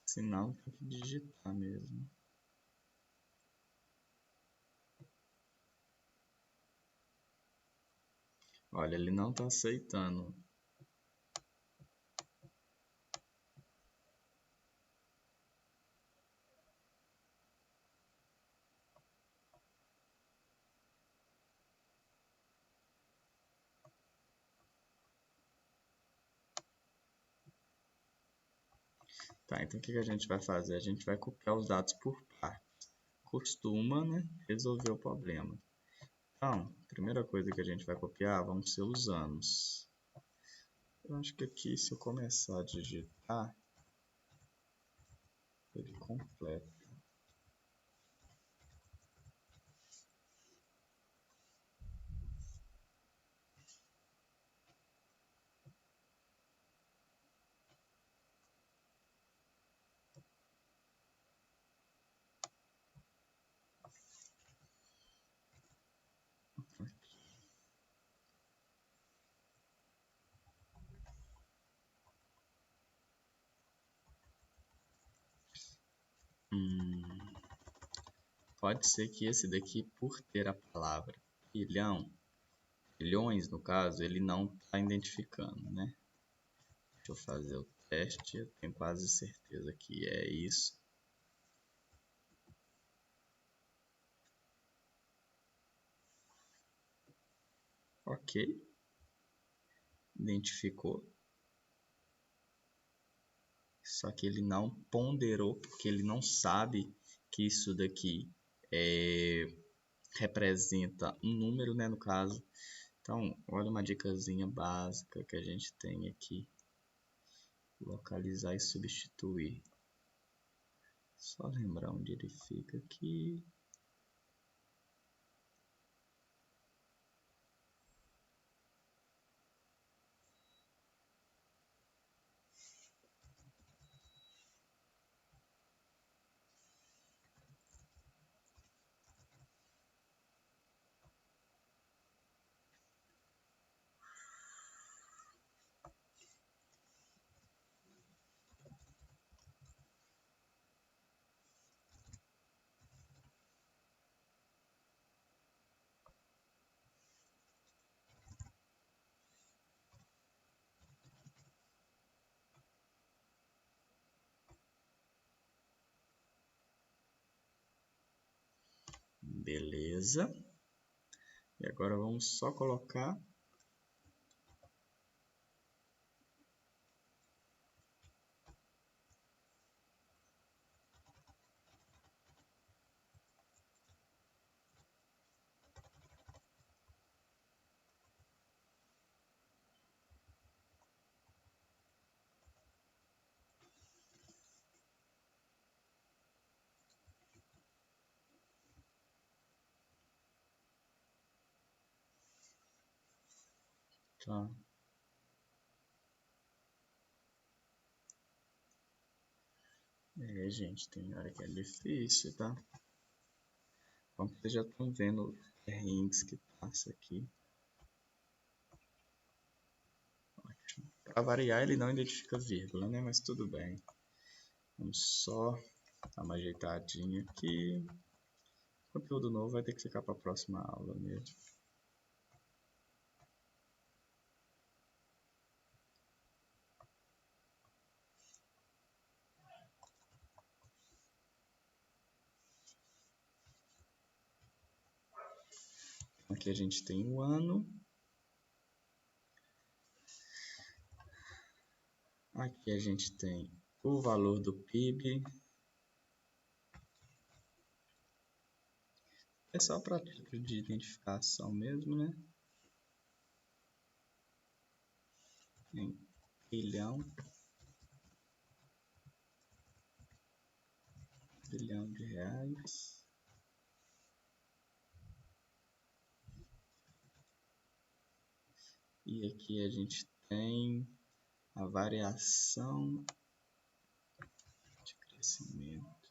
Se não, tem que digitar mesmo. Olha, ele não está aceitando. Tá, então o que a gente vai fazer? A gente vai copiar os dados por partes. Costuma, né, resolver o problema. Então, a primeira coisa que a gente vai copiar vão ser os anos. Eu acho que aqui, se eu começar a digitar, ele completa. Pode ser que esse daqui, por ter a palavra trilhão, trilhões no caso, ele não está identificando, né? Deixa eu fazer o teste, eu tenho quase certeza que é isso. Ok, identificou. Só que ele não ponderou, porque ele não sabe que isso daqui representa um número, né, no caso. Então, olha uma dicasinha básica que a gente tem aqui. Localizar e substituir. Só lembrar onde ele fica aqui. Beleza. E agora vamos só colocar tá. Gente, tem hora que é difícil, tá? Bom, vocês já estão vendo os perrengues que passa aqui. Ótimo. Para variar, ele não identifica vírgula, né? Mas tudo bem. Vamos só dar uma ajeitadinha aqui. Conteúdo novo vai ter que ficar para a próxima aula mesmo. Aqui a gente tem o ano. Aqui a gente tem o valor do PIB. É só para título de identificação mesmo, né? Em bilhão de reais. E aqui a gente tem a variação de crescimento.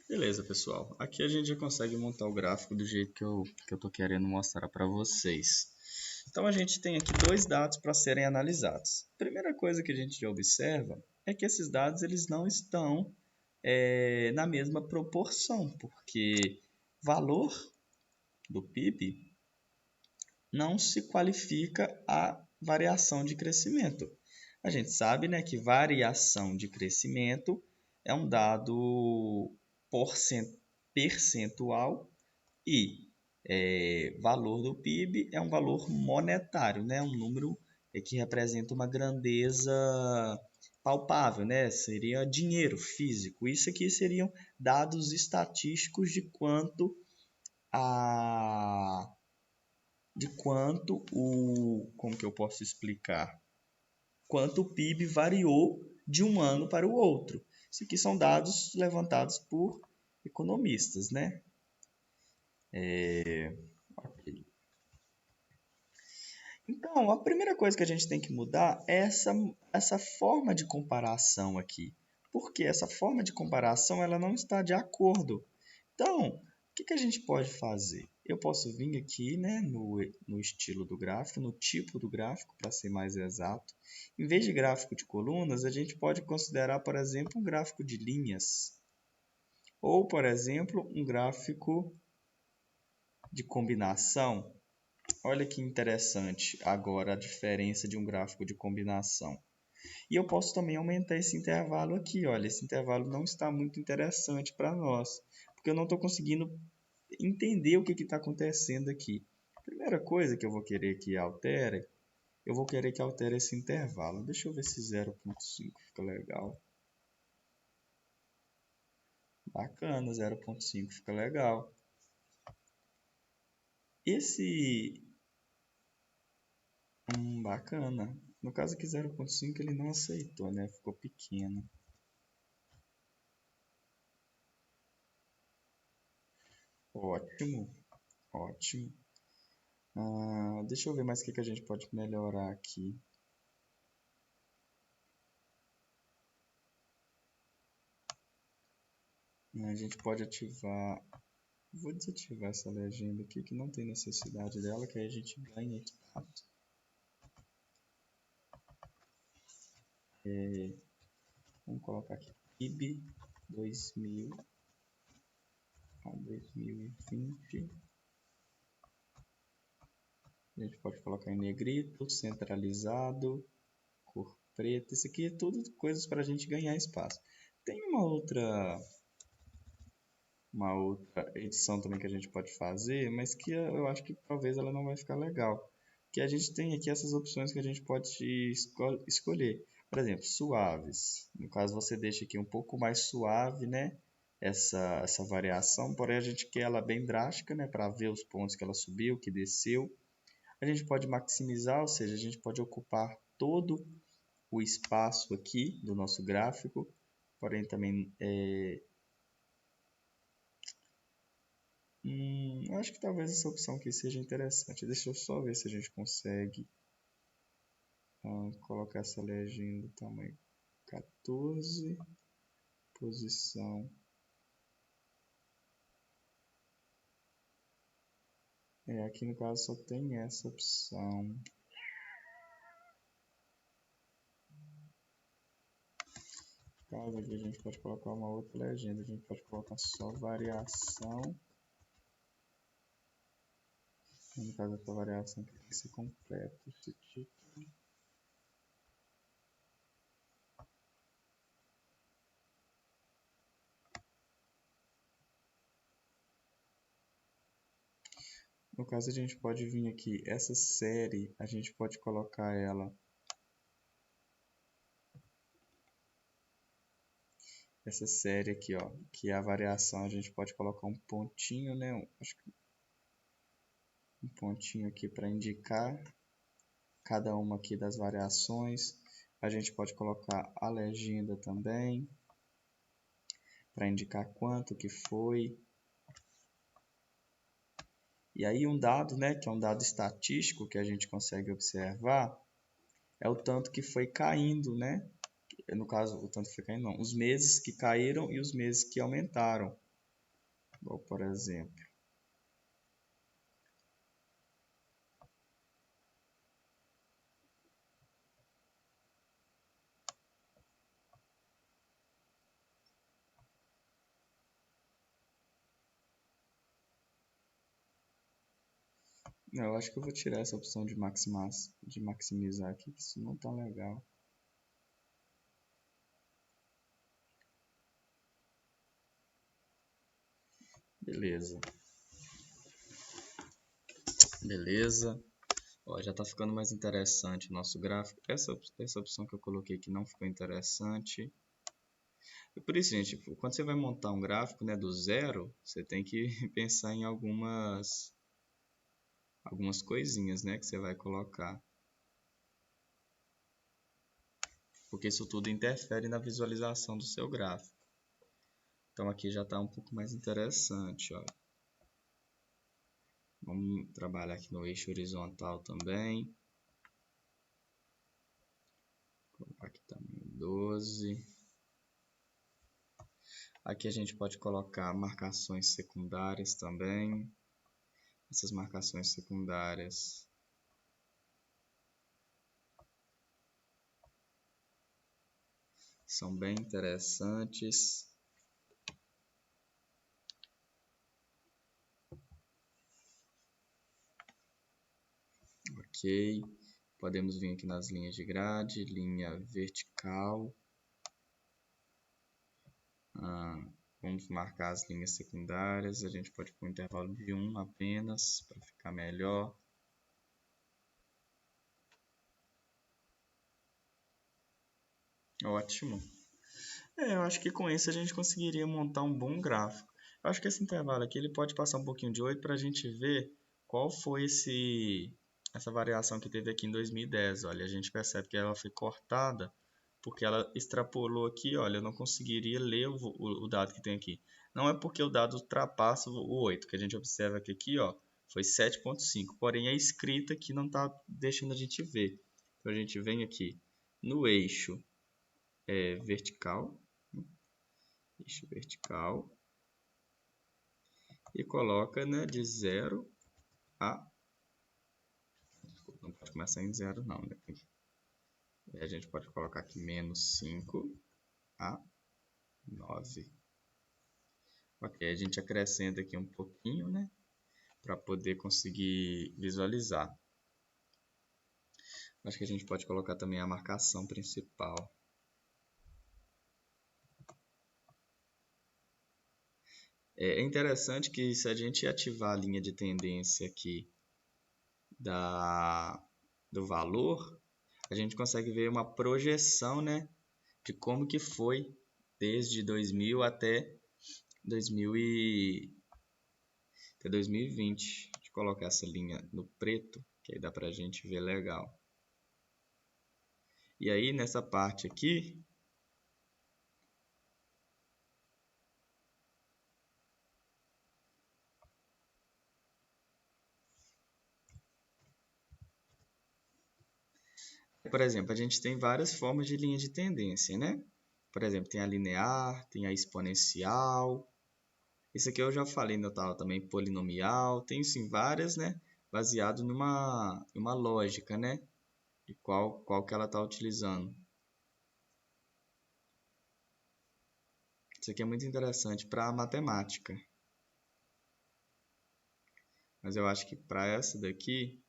Beleza, pessoal. Aqui a gente já consegue montar o gráfico do jeito que eu estou querendo mostrar para vocês. Então, a gente tem aqui dois dados para serem analisados. A primeira coisa que a gente já observa é que esses dados eles não estão na mesma proporção, porque valor do PIB não se qualifica a variação de crescimento. A gente sabe, né, que variação de crescimento é um dado percentual e valor do PIB é um valor monetário, né, um número que representa uma grandeza palpável, né, seria dinheiro físico. Isso aqui seriam dados estatísticos como que eu posso explicar? Quanto o PIB variou de um ano para o outro. Isso aqui são dados levantados por economistas, né? Ok. Então, a primeira coisa que a gente tem que mudar é essa forma de comparação aqui. Porque essa forma de comparação ela não está de acordo. Então, o que a gente pode fazer? Eu posso vir aqui, né, no estilo do gráfico, no tipo do gráfico, para ser mais exato. Em vez de gráfico de colunas, a gente pode considerar, por exemplo, um gráfico de linhas. Ou, por exemplo, um gráfico de combinação. Olha que interessante agora a diferença de um gráfico de combinação. E eu posso também aumentar esse intervalo aqui. Olha, esse intervalo não está muito interessante para nós, porque eu não estou conseguindo entender o que está acontecendo aqui. A primeira coisa que eu vou querer que altere, eu vou querer que altere esse intervalo. Deixa eu ver se 0,5 fica legal. Bacana, 0,5 fica legal. Bacana. No caso aqui 0,5 ele não aceitou, né? Ficou pequeno. Ótimo, ótimo. Deixa eu ver mais o que a gente pode melhorar aqui. A gente pode ativar... Vou desativar essa legenda aqui, que não tem necessidade dela, que aí a gente ganha espaço. Vamos colocar aqui PIB 2000 a 2020. A gente pode colocar em negrito, centralizado, cor preta. Isso aqui é tudo coisas para a gente ganhar espaço. Tem uma outra edição também que a gente pode fazer, mas que eu acho que talvez ela não vai ficar legal. Que a gente tem aqui essas opções que a gente pode escolher. Por exemplo, suaves. No caso, você deixa aqui um pouco mais suave, né? Essa variação, porém a gente quer ela bem drástica, né? Para ver os pontos que ela subiu, que desceu. A gente pode maximizar, ou seja, a gente pode ocupar todo o espaço aqui do nosso gráfico, porém também eu acho que talvez essa opção aqui seja interessante. Deixa eu só ver se a gente consegue colocar essa legenda tamanho 14, posição. Aqui no caso só tem essa opção. Caso aqui a gente pode colocar uma outra legenda, a gente pode colocar só variação. No caso essa variação aqui tem que ser completa. Esse título. No caso a gente pode vir aqui, essa série, a gente pode colocar ela essa série aqui, ó, que é a variação, a gente pode colocar um pontinho, né? Acho que um pontinho aqui para indicar cada uma aqui das variações. A gente pode colocar a legenda também para indicar quanto que foi. E aí um dado, né, que é um dado estatístico que a gente consegue observar é o tanto que foi caindo, né? No caso, o tanto que foi caindo não, os meses que caíram e os meses que aumentaram. Igual, por exemplo, Não, eu acho que eu vou tirar essa opção de maximizar aqui, que isso não tá legal. Beleza. Beleza. Ó, já tá ficando mais interessante o nosso gráfico. Essa opção que eu coloquei aqui não ficou interessante. E por isso, gente, quando você vai montar um gráfico, né, do zero, você tem que pensar em algumas coisinhas, né, que você vai colocar. Porque isso tudo interfere na visualização do seu gráfico. Então aqui já está um pouco mais interessante, ó. Vamos trabalhar aqui no eixo horizontal também. Vou colocar aqui tamanho 12. Aqui a gente pode colocar marcações secundárias também. Essas marcações secundárias são bem interessantes. Ok, podemos vir aqui nas linhas de grade, linha vertical. Vamos marcar as linhas secundárias, a gente pode pôr um intervalo de 1 apenas, para ficar melhor. Ótimo. Eu acho que com isso a gente conseguiria montar um bom gráfico. Eu acho que esse intervalo aqui ele pode passar um pouquinho de 8 para a gente ver qual foi essa variação que teve aqui em 2010. Olha, a gente percebe que ela foi cortada porque ela extrapolou aqui. Olha, eu não conseguiria ler o dado que tem aqui. Não é porque o dado ultrapassa o 8, que a gente observa que aqui ó, foi 7,5. Porém, a escrita aqui não está deixando a gente ver. Então, a gente vem aqui no eixo vertical. Eixo vertical. E coloca, né, de 0 a... Não pode começar em 0 não, né? E a gente pode colocar aqui menos 5 a 9. Ok, a gente acrescenta aqui um pouquinho, né? Para poder conseguir visualizar. Acho que a gente pode colocar também a marcação principal. É interessante que se a gente ativar a linha de tendência aqui do valor, a gente consegue ver uma projeção, né, de como que foi desde 2000 até 2020. Deixa eu colocar essa linha no preto, que aí dá pra gente ver legal. E aí nessa parte aqui, por exemplo, a gente tem várias formas de linha de tendência, né? Por exemplo, tem a linear, tem a exponencial. Isso aqui eu já falei no tal também, polinomial. Tem sim várias, né? Baseado numa lógica, né? De qual que ela está utilizando. Isso aqui é muito interessante para a matemática. Mas eu acho que para essa daqui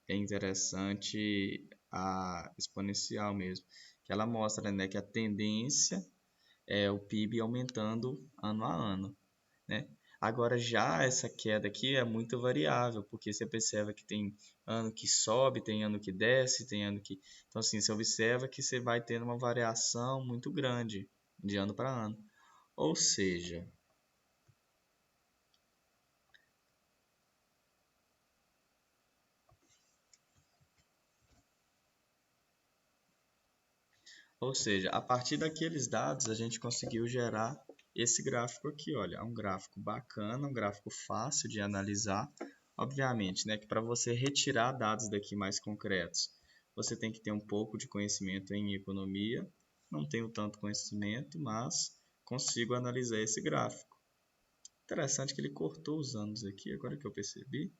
é interessante a exponencial mesmo. Que ela mostra, né, que a tendência é o PIB aumentando ano a ano, né? Agora já essa queda aqui é muito variável, porque você percebe que tem ano que sobe, tem ano que desce, tem ano que... Então assim, você observa que você vai tendo uma variação muito grande de ano para ano. Ou seja, a partir daqueles dados a gente conseguiu gerar esse gráfico aqui, olha, é um gráfico bacana, um gráfico fácil de analisar. Obviamente, né, que para você retirar dados daqui mais concretos, você tem que ter um pouco de conhecimento em economia. Não tenho tanto conhecimento, mas consigo analisar esse gráfico. Interessante que ele cortou os anos aqui, agora que eu percebi.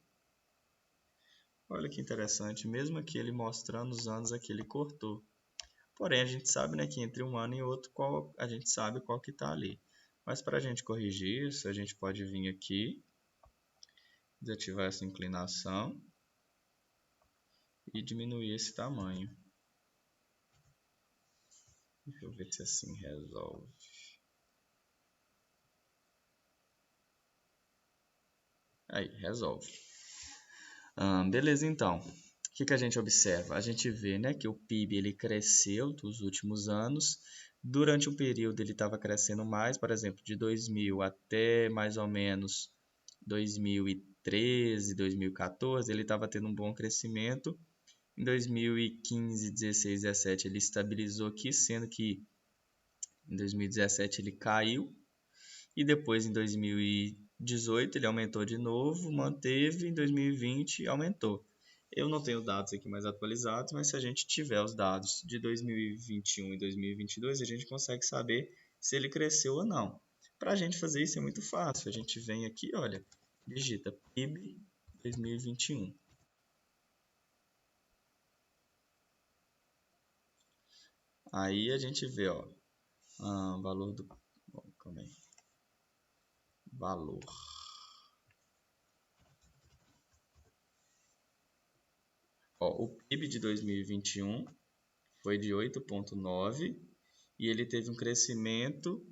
Olha que interessante, mesmo aqui ele mostrando os anos aqui, ele cortou. Porém, a gente sabe, né, que entre um ano e outro, a gente sabe qual que está ali. Mas para a gente corrigir isso, a gente pode vir aqui desativar essa inclinação e diminuir esse tamanho. Deixa eu ver se assim resolve. Aí, resolve. Beleza, então. O que a gente observa? A gente vê, né, que o PIB ele cresceu dos últimos anos. Durante um período ele estava crescendo mais, por exemplo, de 2000 até mais ou menos 2013, 2014, ele estava tendo um bom crescimento. Em 2015, 16, 17 ele estabilizou aqui, sendo que em 2017 ele caiu. E depois em 2018 ele aumentou de novo, manteve, em 2020 aumentou. Eu não tenho dados aqui mais atualizados, mas se a gente tiver os dados de 2021 e 2022, a gente consegue saber se ele cresceu ou não. Para a gente fazer isso é muito fácil. A gente vem aqui, olha, digita PIB 2021. Aí a gente vê, ó, valor do... Bom, calma aí. Valor. Ó, o PIB de 2021 foi de 8,9 e ele teve um crescimento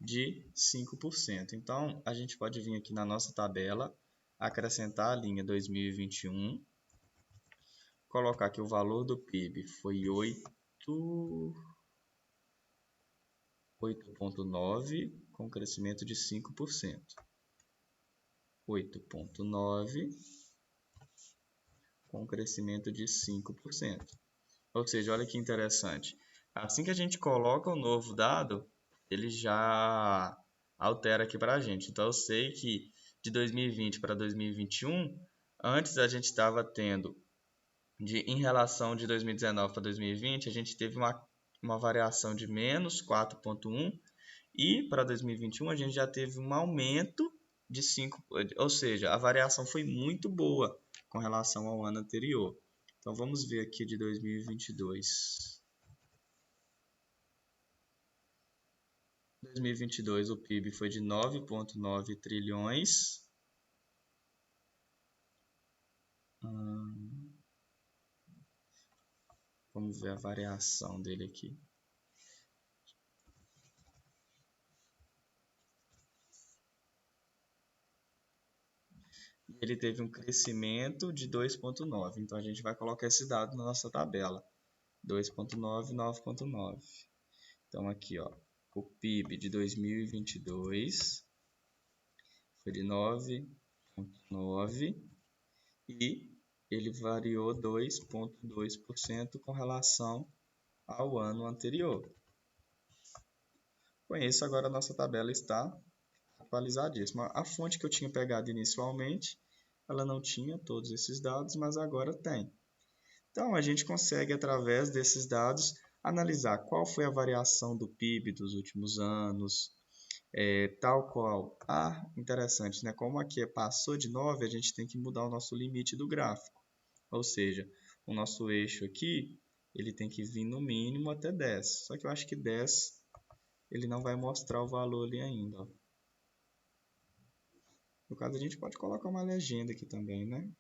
de 5%. Então, a gente pode vir aqui na nossa tabela, acrescentar a linha 2021, colocar que o valor do PIB foi 8,9 com crescimento de 5%. 8,9 com crescimento de 5%. Ou seja, olha que interessante. Assim que a gente coloca o novo dado, ele já altera aqui para a gente. Então, eu sei que de 2020 para 2021, antes a gente estava tendo, em relação de 2019 para 2020, a gente teve uma variação de menos 4,1 e para 2021 a gente já teve um aumento de 5, ou seja, a variação foi muito boa com relação ao ano anterior. Então, vamos ver aqui de 2022. Em 2022, o PIB foi de 9,9 trilhões. Vamos ver a variação dele aqui. Ele teve um crescimento de 2,9. Então, a gente vai colocar esse dado na nossa tabela. 2,9, 9,9. Então, aqui, ó, o PIB de 2022 foi de 9,9 e ele variou 2,2% com relação ao ano anterior. Com isso, agora a nossa tabela está atualizadíssima. A fonte que eu tinha pegado inicialmente, ela não tinha todos esses dados, mas agora tem. Então, a gente consegue, através desses dados, analisar qual foi a variação do PIB dos últimos anos, tal qual. Interessante, né? Como aqui passou de 9, a gente tem que mudar o nosso limite do gráfico. Ou seja, o nosso eixo aqui, ele tem que vir no mínimo até 10. Só que eu acho que 10, ele não vai mostrar o valor ali ainda, ó. No caso, a gente pode colocar uma legenda aqui também, né?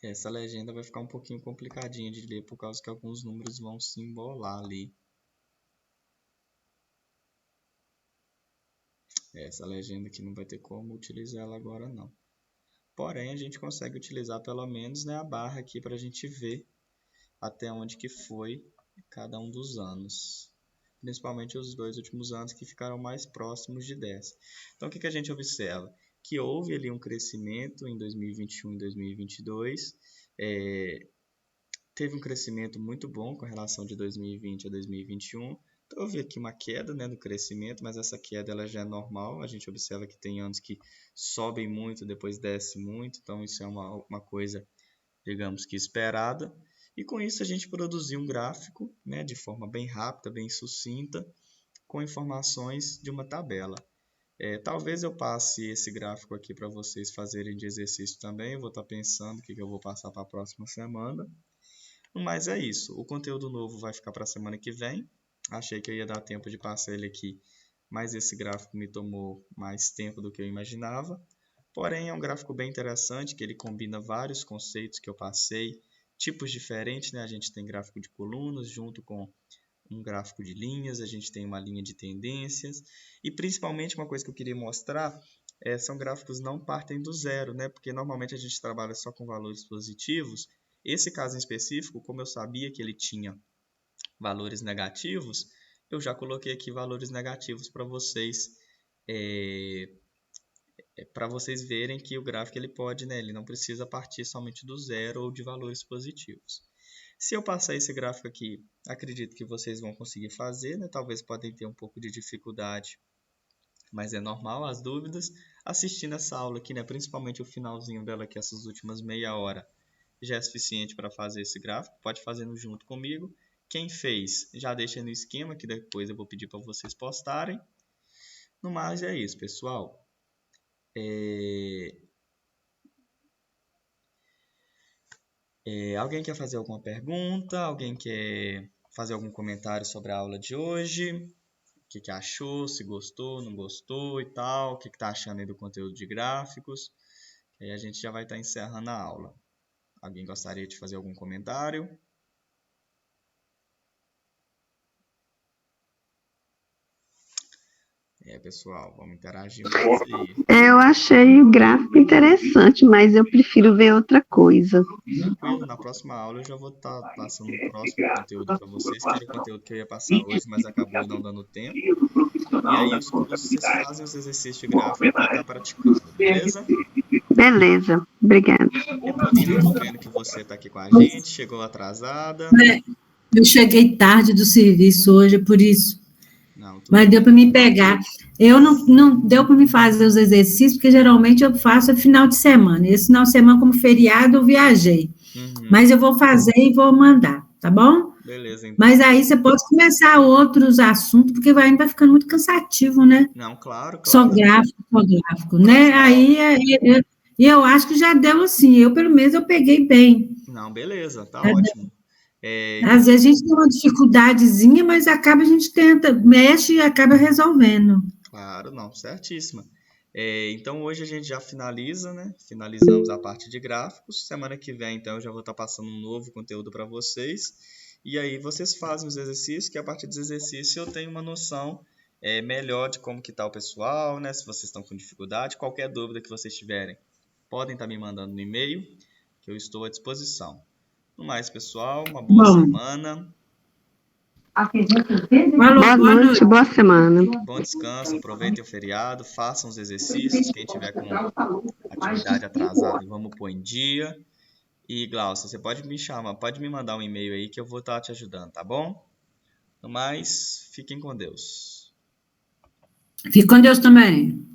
Essa legenda vai ficar um pouquinho complicadinha de ler, por causa que alguns números vão se embolar ali. Essa legenda aqui não vai ter como utilizar ela agora, não. Porém, a gente consegue utilizar pelo menos, né, a barra aqui para a gente ver até onde que foi cada um dos anos. Principalmente os 2 últimos anos que ficaram mais próximos de 10. Então, o que a gente observa? Que houve ali um crescimento em 2021 e 2022. Teve um crescimento muito bom com relação de 2020 a 2021. Então, houve aqui uma queda, né, do crescimento, mas essa queda ela já é normal. A gente observa que tem anos que sobem muito, depois desce muito. Então, isso é uma coisa, digamos que esperada. E com isso a gente produziu um gráfico, né, de forma bem rápida, bem sucinta, com informações de uma tabela. Talvez eu passe esse gráfico aqui para vocês fazerem de exercício também. Eu vou estar pensando o que eu vou passar para a próxima semana. Mas é isso. O conteúdo novo vai ficar para a semana que vem. Achei que eu ia dar tempo de passar ele aqui, mas esse gráfico me tomou mais tempo do que eu imaginava. Porém, é um gráfico bem interessante, que ele combina vários conceitos que eu passei, tipos diferentes, né? A gente tem gráfico de colunas junto com um gráfico de linhas, a gente tem uma linha de tendências, e principalmente uma coisa que eu queria mostrar, são gráficos não partem do zero, né? Porque normalmente a gente trabalha só com valores positivos. Esse caso em específico, como eu sabia que ele tinha valores negativos, eu já coloquei aqui valores negativos para vocês verem que o gráfico ele pode, né, ele não precisa partir somente do zero ou de valores positivos. Se eu passar esse gráfico aqui, acredito que vocês vão conseguir fazer, né? Talvez podem ter um pouco de dificuldade, mas é normal as dúvidas. Assistindo essa aula aqui, né, principalmente o finalzinho dela aqui, essas últimas meia hora, já é suficiente para fazer esse gráfico. Pode fazendo junto comigo. Quem fez, já deixa no esquema, que depois eu vou pedir para vocês postarem. No mais é isso, pessoal. Alguém quer fazer alguma pergunta? Alguém quer fazer algum comentário sobre a aula de hoje? O que achou? Se gostou, não gostou e tal? O que está achando aí do conteúdo de gráficos? Aí a gente já vai estar encerrando a aula. Alguém gostaria de fazer algum comentário? Pessoal, vamos interagir mais aí. Eu achei o gráfico interessante, mas eu prefiro ver outra coisa. Tranquilo, na próxima aula eu já vou estar passando o próximo conteúdo para vocês, que era o conteúdo que eu ia passar hoje, mas acabou não dando tempo. E aí vocês fazem os exercícios de gráfico para estar praticando, beleza? Beleza, obrigada. Eponina, eu tô vendo que você está aqui com a gente, chegou atrasada. Eu cheguei tarde do serviço hoje, por isso. Não, Mas deu para me pegar. Eu não deu para me fazer os exercícios, porque geralmente eu faço no final de semana. Esse final de semana, como feriado, eu viajei. Mas eu vou fazer e vou mandar, tá bom? Beleza, então. Mas aí você pode começar outros assuntos, porque vai ficando muito cansativo, né? Não, claro. Só gráfico, né? Aí eu acho que já deu assim. Eu, pelo menos, eu peguei bem. Não, beleza, tá ótimo. Às vezes a gente tem uma dificuldadezinha, mas a gente tenta, mexe e acaba resolvendo. Claro, não, certíssima. Então hoje a gente já finaliza, né? Finalizamos a parte de gráficos. Semana que vem, então, eu já vou estar passando um novo conteúdo para vocês. E aí vocês fazem os exercícios, que a partir dos exercícios eu tenho uma noção melhor de como que está o pessoal, né? Se vocês estão com dificuldade, qualquer dúvida que vocês tiverem, podem estar me mandando no e-mail, que eu estou à disposição. No mais, pessoal, uma boa semana. Boa noite, boa semana. Bom descanso, aproveitem o feriado, façam os exercícios. Quem tiver com atividade atrasada, vamos pôr em dia. E, Glaucia, você pode me chamar, pode me mandar um e-mail aí que eu vou estar te ajudando, tá bom? No mais, fiquem com Deus. Fique com Deus também.